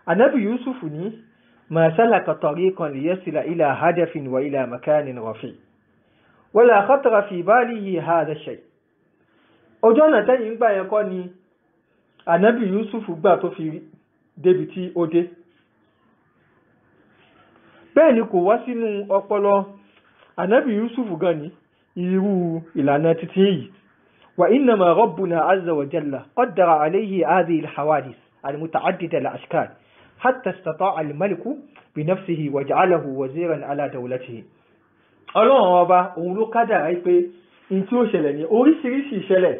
Ànábì Yusuf ní ma salaka tariqan liyasila ila hadafin wa ila makanin rafi. Wala khatara fi balihi hadha shay. Ọjọ́ náà tẹ́yìn gbà yẹn kọ́ ni Ànábì Yusuf gbà tó fi débi tí ó dé. Bẹ́ẹ̀ ni kò wá sínú ọpọlọ Ànábì Yusuf gan ni irú ìlànà títí yìí. Wa innama rabbuna azza wa jalla qaddara alayhi hadhihi al-hawadith al-muta'addida al-ashkal hatta istata'a al-maliku bi nafsihi wa ja'alahu waziran ala dawlatihi. Ọlọ́run ọba òun ló kádàrá pé in tí ó ṣẹlẹ̀ ní oríṣiríṣi ìṣẹ̀lẹ̀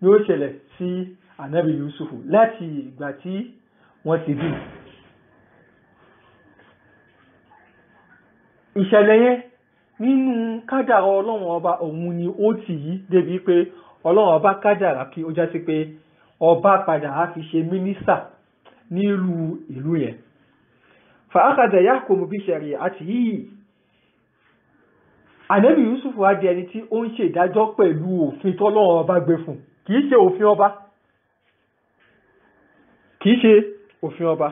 ni ó ṣẹlẹ̀ sí Ànábì Yusuf láti ìgbà tí wọ́n ti bí. Ìṣẹ̀lẹ̀ yẹn nínú kádàrá Ọlọ́run ọba òun ni ó tì yí débi pé Ọlọ́run ọba kádàrá kí ó já sí pé ọba padà á fi ṣe mínísítà nílùú ìlú yẹn. Fa akhadha yahkumu bi shari'atihi. Ànábì Yusuf wá di ẹni tí ó ń ṣe ìdájọ́ pẹ̀lú òfin tọ́lọ́run ọba gbé fún. Kìí ṣe òfin ọba. Kìí ṣe òfin ọba.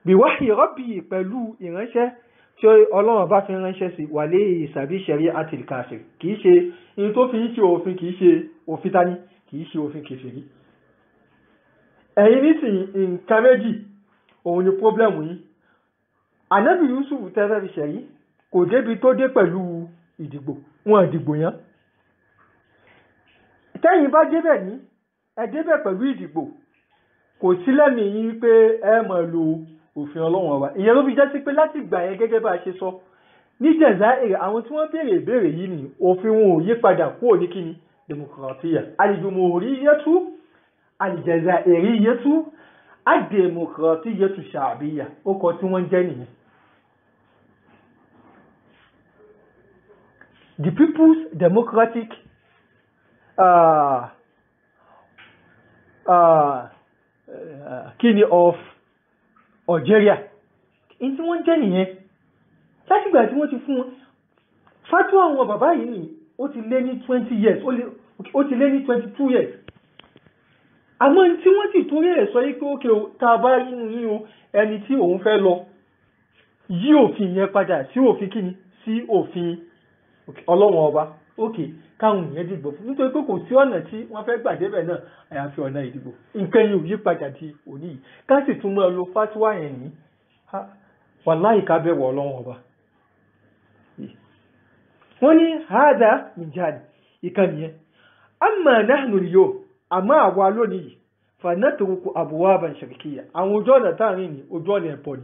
Bi wahyi rabbi pẹ̀lú ìránṣẹ́ tí Ọlọ́run ọba fi ránṣẹ́ sí wà lé ìsàbí shari'atil kafir. Kìí ṣe in tó fi ń ṣe òfin kìí ṣe òfin tani, kìí ṣe òfin kèfèrí. ẹ̀yin nísìnyí nǹkan méjì òun ni problem yìí. Ànábì Yusuf tẹ́fẹ́ fi ṣẹ̀rí kò débi tó dé pẹ̀lú ìdìgbò, wọn ìdìgbò yẹn. Tẹ́yìn bá débẹ̀ ní ẹ débẹ̀ pẹ̀lú ìdìgbò, kò sí lẹ́mìí yín pé ẹ máa lo òfin Ọlọ́run ọba. Ìyẹn ló fi jẹ́ sí pé láti gbà yẹn gẹ́gẹ́ bá a ṣe sọ ní Jazair, àwọn tí wọ́n béèrè ìbéèrè yìí ni òfin wọn ò yí padà kúrò ní kíni demokratiya. Al-Jumhuriyyatu Al-Jazairiyyatu Ad-Demokratiyyatu Sha'biyya ó kọ tí wọ́n jẹ́ nìyẹn. The People's Democratic kíni of Algeria in tí wọ́n jẹ́ nìyẹn. Láti ìgbà tí wọ́n ti fún wọn fatwa àwọn bàbá yìí ni ó ti lé ní 20 years, ó ti lé ní 22 years. Àmọ́ tí wọ́n sì torí ẹ̀ sọ yí pé ókè tá a bá nínú yín o ẹni tí òun fẹ́ lọ yí òfin yẹn padà sí òfin kíni sí òfin Ọlọ́run ọba, ókè káwọn èèyàn dìbò fún, nítorí pé kò sí ọ̀nà tí wọ́n fẹ́ gbà débẹ̀ náà àyàfi ọ̀nà ìdìbò. Nǹkan yìí ò yí padà di òní yìí, ká sì tún máa lo fatwa yẹn ní wàláhì ká bẹ̀wọ̀ Ọlọ́run ọba. wọ́n ní hádà mìjáde ìkànnì yẹn. Amma nahnu al-yawm, àmọ́ àwa lónìí fanatruku abwaban shirkiyya, àwọn ojú ọ̀nà táàrin ní ojú ọ̀nà ẹ̀bọ ni.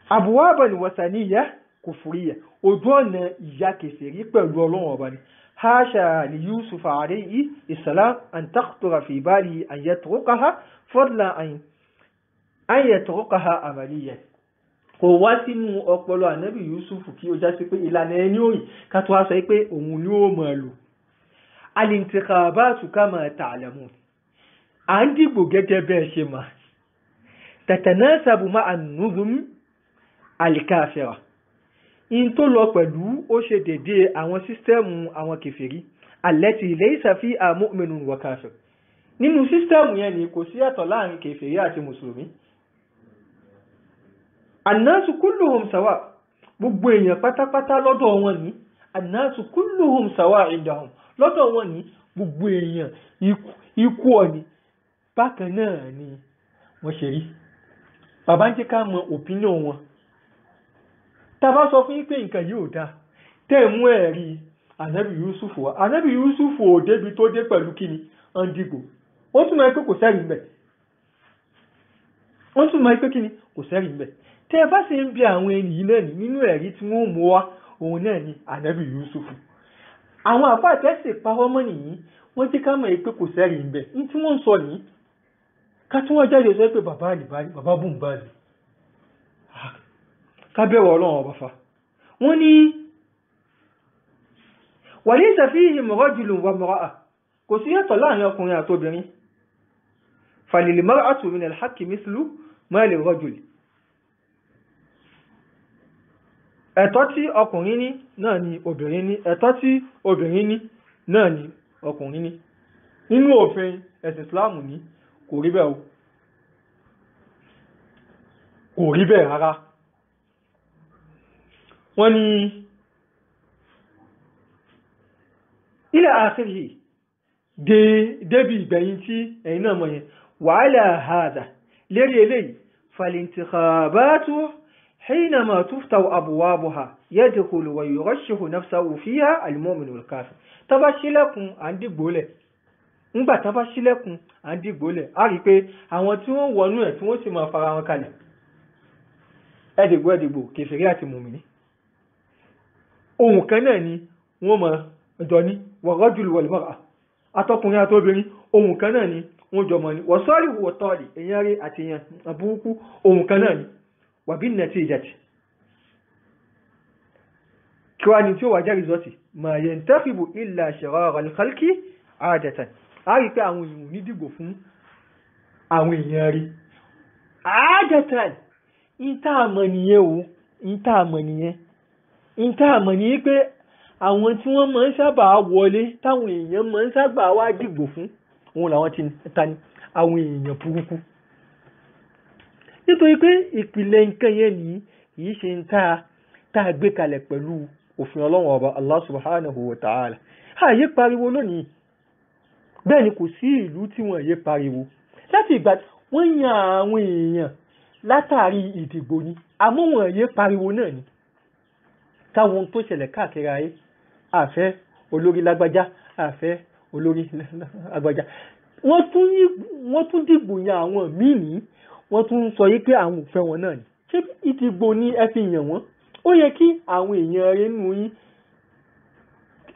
Abwaban wasaniyya kufuriyya, ojú ọ̀nà ìyà kèfèrí pẹ̀lú Ọlọ́run ọba ni. Hasha li Yusuf alayhi salam an takhtura fi balihi an yatrukaha fadlan an yatrukaha amaliyyan. Kò wá sínú ọpọlọ Ànábì Yusuf kí ó já sí pé ìlànà ẹni ó rìn ká tó wá sọ pé òun ni ó máa lò. Al-intikhabatu kama ta'lamun, à ń dìbò gẹ́gẹ́ bẹ́ẹ̀ ṣe mà. Tatanasabu ma'a an-nuzum al-kafira, in tó lọ pẹ̀lú ó ṣe dédé àwọn sísítẹ́mù àwọn kèfèrí. Allati laysa fiha mu'minun wa kafir, nínú sísítẹ́mù yẹn ni kò sí yàtọ̀ láàrin kèfèrí àti mùsùlùmí. Annasu kulluhum sawa, gbogbo èèyàn pátápátá lọ́dọ̀ wọn ni. Annasu kulluhum sawa indahum, lọ́dọ̀ wọn ni gbogbo èèyàn ikú ọ̀ni bákan náà ni wọ́n ṣe rí. Bàbá ń jẹ́ ká mọ opinion wọn. Tá bá sọ fún yín pé nǹkan yìí ò dáa, tẹ́ mú ẹ̀rí Ànábì Yusuf wá. Ànábì Yusuf ò débi tó dé pẹ̀lú kíni ọ̀ndìgbò. Wọ́n tún máa pé kò sẹ́rìí ń bẹ̀. Wọ́n tún máa pé kíni kò sẹ́rìí ń bẹ̀. Tẹ́ bá sì ń bi àwọn ènìyàn náà nínú ẹ̀rí tí wọ́n mú wá, òun náà ni Ànábì Yusuf. Àwọn àfáà tẹ́sì pàwọ́ mọ́ nìyí, wọ́n jẹ́ ká mọ̀ pé kò sẹ́rìí ń bẹ̀. Ní tí wọ́n ń sọ nìyí, ká tún wọ́n jáde sọ pé bàbá àlìbáyé, bàbá bùnbáàlì. Ká bẹ̀rù Ọlọ́run ọba fa. Wọ́n ní walaysa fihim rajulun wa imra'a, kò sí yàtọ̀ láàrin ọkùnrin àti obìnrin. Falil mar'atu min al-haqqi mithlu ma lirrajul, ẹ̀tọ́ tí ọkùnrin ní náà ni obìnrin ní, ẹ̀tọ́ tí obìnrin ní náà ni ọkùnrin ní. Nínú òfin ẹ̀sìn Islam ní kò rí bẹ́ẹ̀ o, kò rí bẹ́ẹ̀ rárá. Wọ́n ní ila akhirih, débi ìgbẹ̀yìn tí ẹ̀yin náà mọ̀ yẹn. Wa ala hadha, lérí eléyìí, falintikhabatu حينما تفتح أبوابها يدخل ويرشح نفسه فيها المؤمن والكافر. Tá bá ṣílẹ̀kùn à ń dìgbò lẹ̀, ńgbà tá bá ṣílẹ̀kùn à ń dìgbò lẹ̀, a rí pé àwọn tí wọ́n wọnú ẹ̀ tí wọ́n sì máa fara wọn kalẹ̀, ẹ̀dìgbò kèfèrí àti mùmìnì, ohun kan náà ni wọ́n máa jọ ní. والرجل والمرأة, atọ́kùnrin àti obìnrin ohun kan náà ni wọ́n jọ mọ̀ ní. والصالح والطالح, èèyàn rí àti èèyàn àbúrúkú ohun kan náà ni. وبالنتيجة, كواني تو وجه ريزوتي ما ينتخب إلا شرار الخلق عادة. ari pé àwọn èèyàn ní dìbò fún àwọn èèyàn rí عادة. Ìta àmọ̀ nìyẹn o, ìta àmọ̀ nìyẹn. Ìta àmọ̀ nìyẹn pé àwọn tí wọ́n máa ń sábà wọlé táwọn èèyàn máa ń sábà wá dìbò fún òun làwọn ti ta ní àwọn èèyàn burúkú. Nítorí pé ìpìlẹ̀ nǹkan yẹn ní yìí ṣe ń tá a gbé kalẹ̀ pẹ̀lú òfin Ọlọ́run ọba Allah subhanahu wa ta'ala. Ààyè pariwo lónìí, bẹ́ẹ̀ ni kò sí ìlú tí wọ́n yé pariwo. láti ìgbà wọ́n yan àwọn èèyàn látàrí ìdìbò ni àmọ́ wọn yé pariwo náà ni káwọn tó ṣẹlẹ̀ káàkiri ayé àfẹ́ olórí lágbájá àfẹ́ olórí lágbájá wọ́n tún dìbò yan àwọn míì ní wọ́n tún sọ yí pé àwọn ò fẹ́ wọn náà ni ṣé ìdìbò ni ẹ fi yàn wọ́n ó yẹ kí àwọn èèyàn rẹ̀ nù yín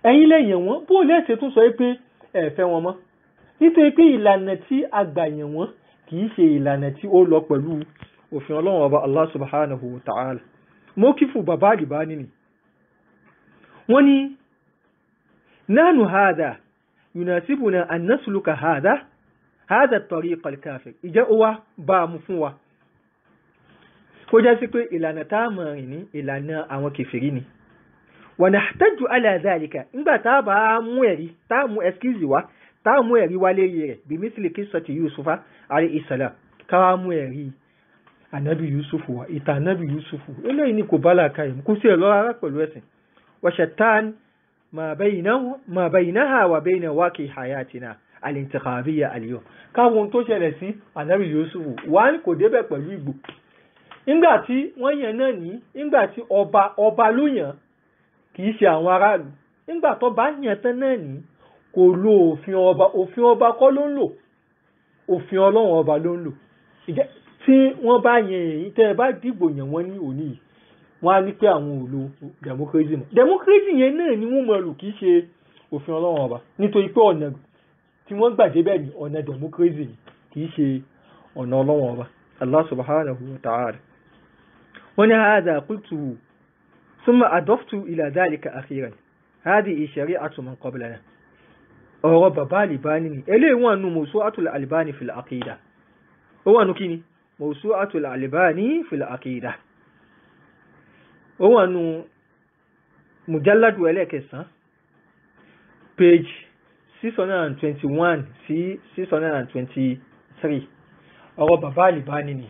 ẹ̀yin lẹ́yìn wọn bó lẹ́sẹ̀ tún sọ pé ẹ fẹ́ wọn mọ́ nítorí pé ìlànà tí a gbà yàn wọ́n kì í ṣe ìlànà tí ó lọ pẹ̀lú òfin Ọlọ́run ọba Allah subhanahu wa ta'ala mọ́kífù bàbá Albani ni wọ́n ní nánú hádà yunasibuna an nasluka hádà at-tariq al-kafir ìjẹ́ ó wá bá mú fún wa kó jẹ́ sí pé ìlànà tá a mọ̀ rìn ní ìlànà àwọn kèfèrí ni wa nahtaju ala dhalika nígbà tá a bá mú ẹ̀rí tá a mú ẹskíìsì wá tá a mú ẹ̀rí wá lérí rẹ̀ bí mísìlì qissati Yusufa alayhi salam ká mú ẹ̀rí ànábì Yusufu wa ìtàn ànábì Yusufu eléyìí ni kò bá làákàyè kò sí ẹ̀ lọ́wọ́ rárá pẹ̀lú ẹ̀sìn wa shattan ma baynaha wa bayna waqi hayatina al-intikhabiyya al-yawm káwọn tó ṣẹlẹ̀ sí ànábì Yusufu wà kò débẹ̀ pẹ̀lú ìgbò nígbà tí wọ́n yàn náà ní nígbà tí ọba ló yàn kìí ṣe àwọn aráàlú nígbà tó bá yàn tán náà ní kò lo òfin ọba kọ́ ló ń lò òfin Ọlọ́run ọba ló ń lò tí wọ́n bá yàn èyí tẹ́ ẹ bá dìbò yàn wọ́n ní òní yìí wọ́n á ní pé àwọn ò lo democracy mọ́ democracy yẹn náà ni wọ́n mọ̀ lò kìí ṣe òfin Ọlọ́run ọba nítorí pé ọ̀nà tí wọ́n gbà débẹ̀ ní ọ̀nà democracy kìí ṣe ọ̀nà Ọlọ́run ọba Allah subhanahu wa ta'ala wọ́n ní hadha qultu ثم أضفت إلى ذلك أخيرا هذه شريعة من قبلنا ọ̀rọ̀ bàbá Albani ni eléyìí wà nù Mawsu'atul Albani fil Aqida ó wà nù kí ni Mawsu'atul Albani fil Aqida ó wà nù mujalladu ẹlẹ́kẹsàn page 621 sí 623 ọ̀rọ̀ bàbá Albani ni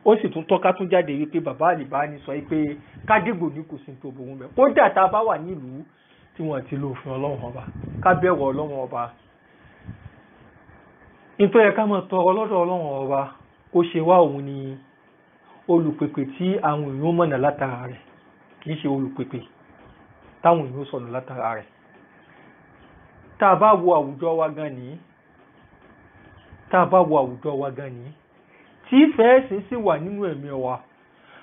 ó sì tún tọ́ka tún jáde wípé bàbá Albani sọ wípé kádìgbò ní kò sí tó burú bẹ́ẹ̀ kódà tá a bá wà nílùú tí wọ́n ti lo òfin Ọlọ́run ọba ká bẹ̀rù Ọlọ́run ọba nítorí ẹ̀ ká máa tọrọ lọ́dọ̀ Ọlọ́run ọba kó ṣe wá òun ni olùpèpè tí àwọn èèyàn mọ̀nà látara rẹ̀ kì í ṣe olùpèpè táwọn èèyàn sọnù látara rẹ̀ tá a bá wo àwùjọ wa gan ni tí fẹ́ẹ̀sì sì wà nínú ẹ̀mí wa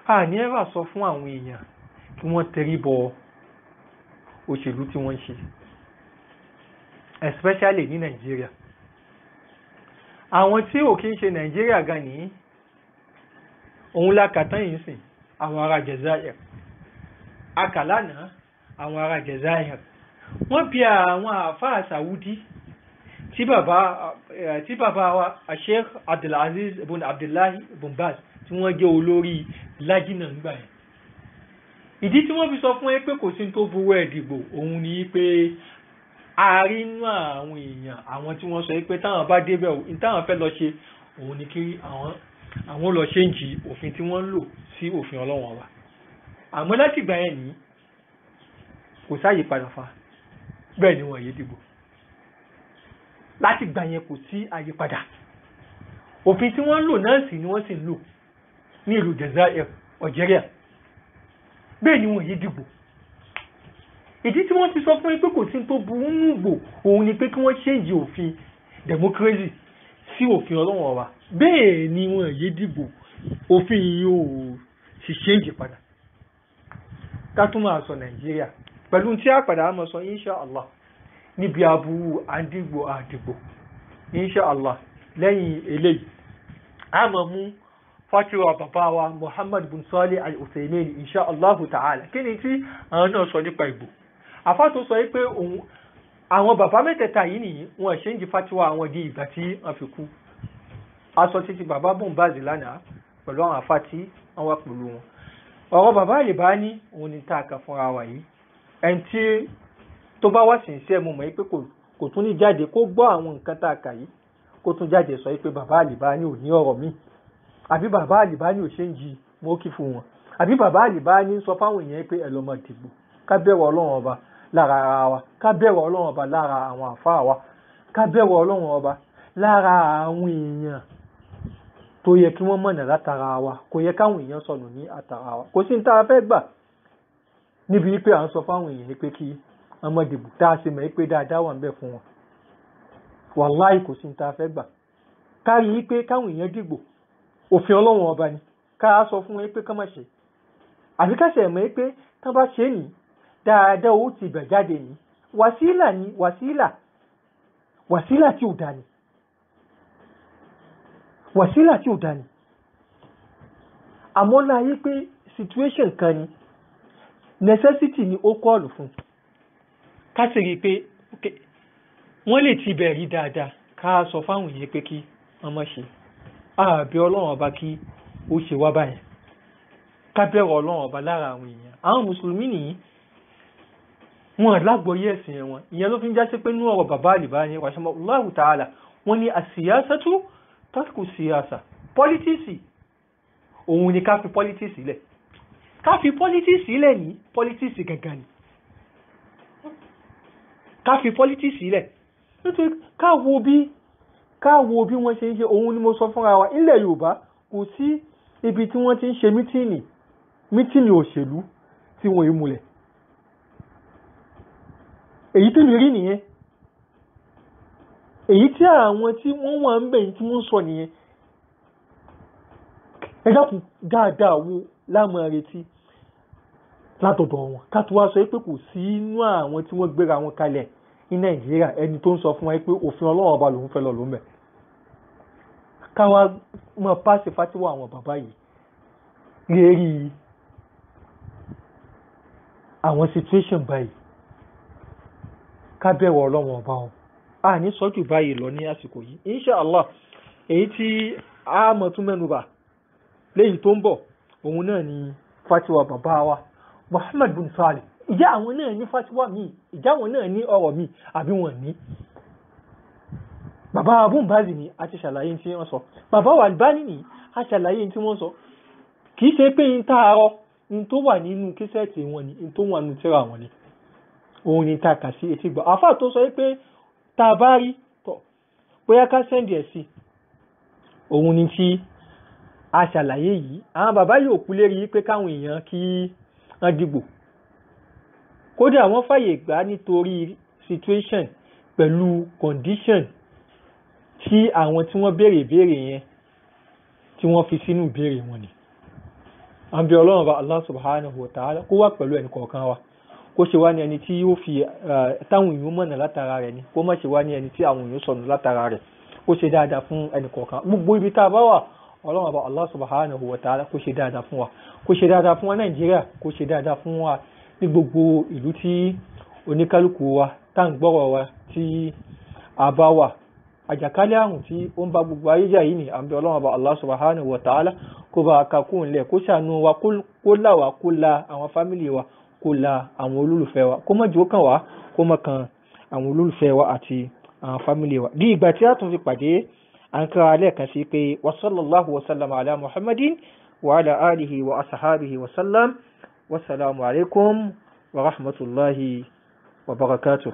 a ní ẹ̀rà sọ fún àwọn èèyàn kí wọ́n tẹríbọ òṣèlú tí wọ́n ń ṣe especially ní Nàìjíríà àwọn tí ò kí ń ṣe Nàìjíríà gan ní òun lákàtán yìí sìn àwọn ará Jazair akàlánà àwọn ará Jazair wọ́n bí àwọn àfáà Saudi tí bàbá wa Sheikh Abdulaziz ibn Abdullahi ibn Baz tí wọ́n jẹ́ olórí lájínà nígbà yẹn ìdí tí wọ́n fi sọ fún ẹ pé kò sí tó burú ẹ̀dìgbò òun ni pé àárínú àwọn èèyàn àwọn tí wọ́n sọ pé táwọn bá débẹ̀ táwọn fẹ́ lọ ṣe òun ni kí àwọn lọ ṣe ń jí òfin tí wọ́n ń lò sí òfin Ọlọ́run ọba àmọ́ láti ìgbà yẹn ní kò sáàyè padà fa bẹ́ẹ̀ ni wọ́n yé dìbò láti gbà yẹn kò sí àyípadà òfin tí wọ́n ń lò náà sì ni wọ́n sì ń lò ní ìlú Jazair Algeria bẹ́ẹ̀ ni wọ́n yé dìbò ìdí tí wọ́n ti sọ fún pé kò sí tó burú nùgbò òun ni pé kí wọ́n ṣèǹjì òfin democracy sí òfin Ọlọ́run ọba bẹ́ẹ̀ ni wọ́n yé dìbò òfin yìí ò sì ṣèǹjì padà ká tún máa sọ Nàìjíríà pẹ̀lú tí a padà máa sọ insha Allah níbi aburú àdìgbò insha Allah lẹ́yìn eléyìí a máa mú fatiwa bàbá wa Muhammad bin Salih al-Uthaymin insha Allah ta'ala kí ni tí àwọn náà sọ nípa ìgbò àfá tó sọ pé àwọn bàbá mẹ́tẹ̀ẹ̀ta yìí nìyí wọ́n ṣe ń jí fatiwa àwọn di ìgbà tí wọ́n fi kú aṣọ títí bàbá Ibn Baz lánàá pẹ̀lú àwọn àfá tí wọ́n wá pẹ̀lú wọn ọ̀rọ̀ bàbá Albani òun ni tá a kà fúnra wa yìí ẹni tí tó bá wá sincere mo mọ̀ pé kò tún ní jáde kó gbọ́ àwọn nǹkan tá a kà yìí kó tún jáde sọ pé bàbá Albani ò ní ọ̀rọ̀ míì àbí bàbá Albani ò ṣe ń jí mọ́kí fún wọn àbí bàbá Albani sọ fáwọn èèyàn pé ẹ lọ máa dìbò ká bẹ̀rù Ọlọ́run ọba lára ara wa ká bẹ̀rù Ọlọ́run ọba lára àwọn àfáà wa ká bẹ̀rù Ọlọ́run ọba lára àwọn èèyàn tó yẹ kí wọ́n mọ̀nà látara wa, kò yẹ káwọn èèyàn sọnù ní àtara wa. Kò sí ní tá a fẹ́ gbà níbi pé à ń sọ fáwọn èèyàn pé kí ọmọ dìbò tá a ṣe mọ̀ pé dáadáa wà ń bẹ fún wọn. Wàláì kò sí ní tá a fẹ́ gbà. Kárí pé káwọn èèyàn dìbò òfin Ọlọ́run ọba ni ká sọ fún wọn pé kán má ṣe. Àbí ká ṣe mọ̀ pé tán bá ṣe ní dáadáa ó ti bẹ̀ jáde ní wàsílà ni wàsílà tí ò dá ni. Wàsílà tí ò dá ni. Àmọ́ láyé pé situation kan ni necessity ni ó kọ́ọ̀lù fún. Ká sì rí i pé wọ́n lè ti bẹ̀rí dáadáa ká sọ fáwọn èèyàn pé kí wọ́n má ṣe. Àbí Ọlọ́run ọba kí ó ṣe wá báyìí. Ká bẹ̀rù Ọlọ́run ọba lára àwọn èèyàn. Àwọn mùsùlùmí nìyí wọn lágbọ́yé ẹ̀sìn wọn. Ìyẹn ló fi ń já sí pé nínú ọ̀rọ̀ bàbá Albani rahimahullahu ta'ala wọ́n ní as-siyasatu tarku siyasa. Politics òun ni ká fi politics sílẹ̀. Ká fi politics sílẹ̀ ní politics gangan ni. Ká fi politics sílẹ̀. Nítorí ká wo bí wọ́n ṣe ń ṣe, òun ni mo sọ fúnra wa ilẹ̀ Yorùbá kò sí ibi tí wọ́n ti ń ṣe mítìnì òṣèlú tí wọ́n yìí múlẹ̀. Èyí tí mi rí nìyẹn. Èyí tí àwọn tí wọ́n wà ń bẹ̀ tí wọ́n sọ nìyẹn. Ẹ dákun dáadáa wo láàmú retí látọ̀dọ̀ wọn. Ká tó wá sọ pé kò sí inú àwọn tí wọ́n gbéra wọn kalẹ̀ ní Nàìjíríà ẹni tó ń sọ fún wa pé òfin Ọlọ́run ọba lòun fẹ́ lọ ló mẹ́. Ká wá mọ̀ pàṣẹ fátíwọ́ àwọn bàbá yìí lérí àwọn situation báyìí. Ká bẹ̀rù Ọlọ́run ọba wọn. A ní sọ́jú báyìí lọ ní àsìkò yìí. Inshallah èyí tí a mọ̀ tún mẹ́nubà léyìí tó ń bọ̀ òun náà ni fatiwa bàbá wa Muhammad bin Salih. Ìjà àwọn náà ní fatiwa míì, ìjà àwọn náà ní ọ̀rọ̀ míì àbí wọn ní. Bàbá Abun Bazi ni a ti ṣàlàyé tí wọ́n sọ. Bàbá wa Albani ni a ṣàlàyé tí wọ́n sọ. Kì í ṣe pé in táàrọ in tó wà nínú kíṣẹ́ẹ̀tì wọn ni in tó wà nínú tírà wọn ni. Òun ni ta kà sí etí gbọ́. Àfáà tó sọ pé tá a bá rí tọ̀ bóyá ká sẹ́ndì ẹ̀ sí. Òun ni tí a ṣàlàyé yìí. Àwọn bàbá yóò kú lérí pé káwọn èèyàn kí wọ́n dìbò. Kódà wọ́n fàyè gbà nítorí situation pẹ̀lú condition tí àwọn tí wọ́n béèrè ìbéèrè yẹn tí wọ́n fi sínú ìbéèrè wọn ni. Àbí Ọlọ́run bá Allah subhanahu wa ta'ala kó wà pẹ̀lú ẹnì kọ̀ọ̀kan wa. Kó ṣe wá ní ẹni tí yóò fi táwọn èèyàn mọ̀nà látara rẹ̀ ni. Kó má ṣe wá ní ẹni tí àwọn èèyàn sọnù látara rẹ̀. Kó ṣe dáadáa fún ẹnì kọ̀ọ̀kan. Gbogbo ibi tá a bá wà Ọlọ́run bá Allah subhanahu wa ta'ala kó ṣe dáadáa fún wa. Kó ṣe dáadáa fún wa Nàìjíríà. Kó ṣe dáadáa fún wa ní gbogbo ìlú tí oníkálukú wa tá ń gbọ́rọ̀ wa tí a bá wà. Àjàkálẹ̀ àrùn tí ó ń bá gbogbo ayé jà yìí ni àbí Ọlọ́run bá Allah subhanahu wa ta'ala kó bá kakún lẹ̀ kó ṣàánú wa kó là wá kó la àwọn fámìlì wa kó la àwọn olólùfẹ́ wa kó má jò kàn wá kó má kan àwọn olólùfẹ́ wa àti àwọn fámìlì wa. Bí ìgbà tí a tún fi pàdé à ń kíra lẹ́ẹ̀kan sí pé wa sallallahu wa sallam ala Muhammadin wa ala alihi wa ashabihi wa sallam. Wassalamu alaikum wa rahmatullahi wa barakatuh.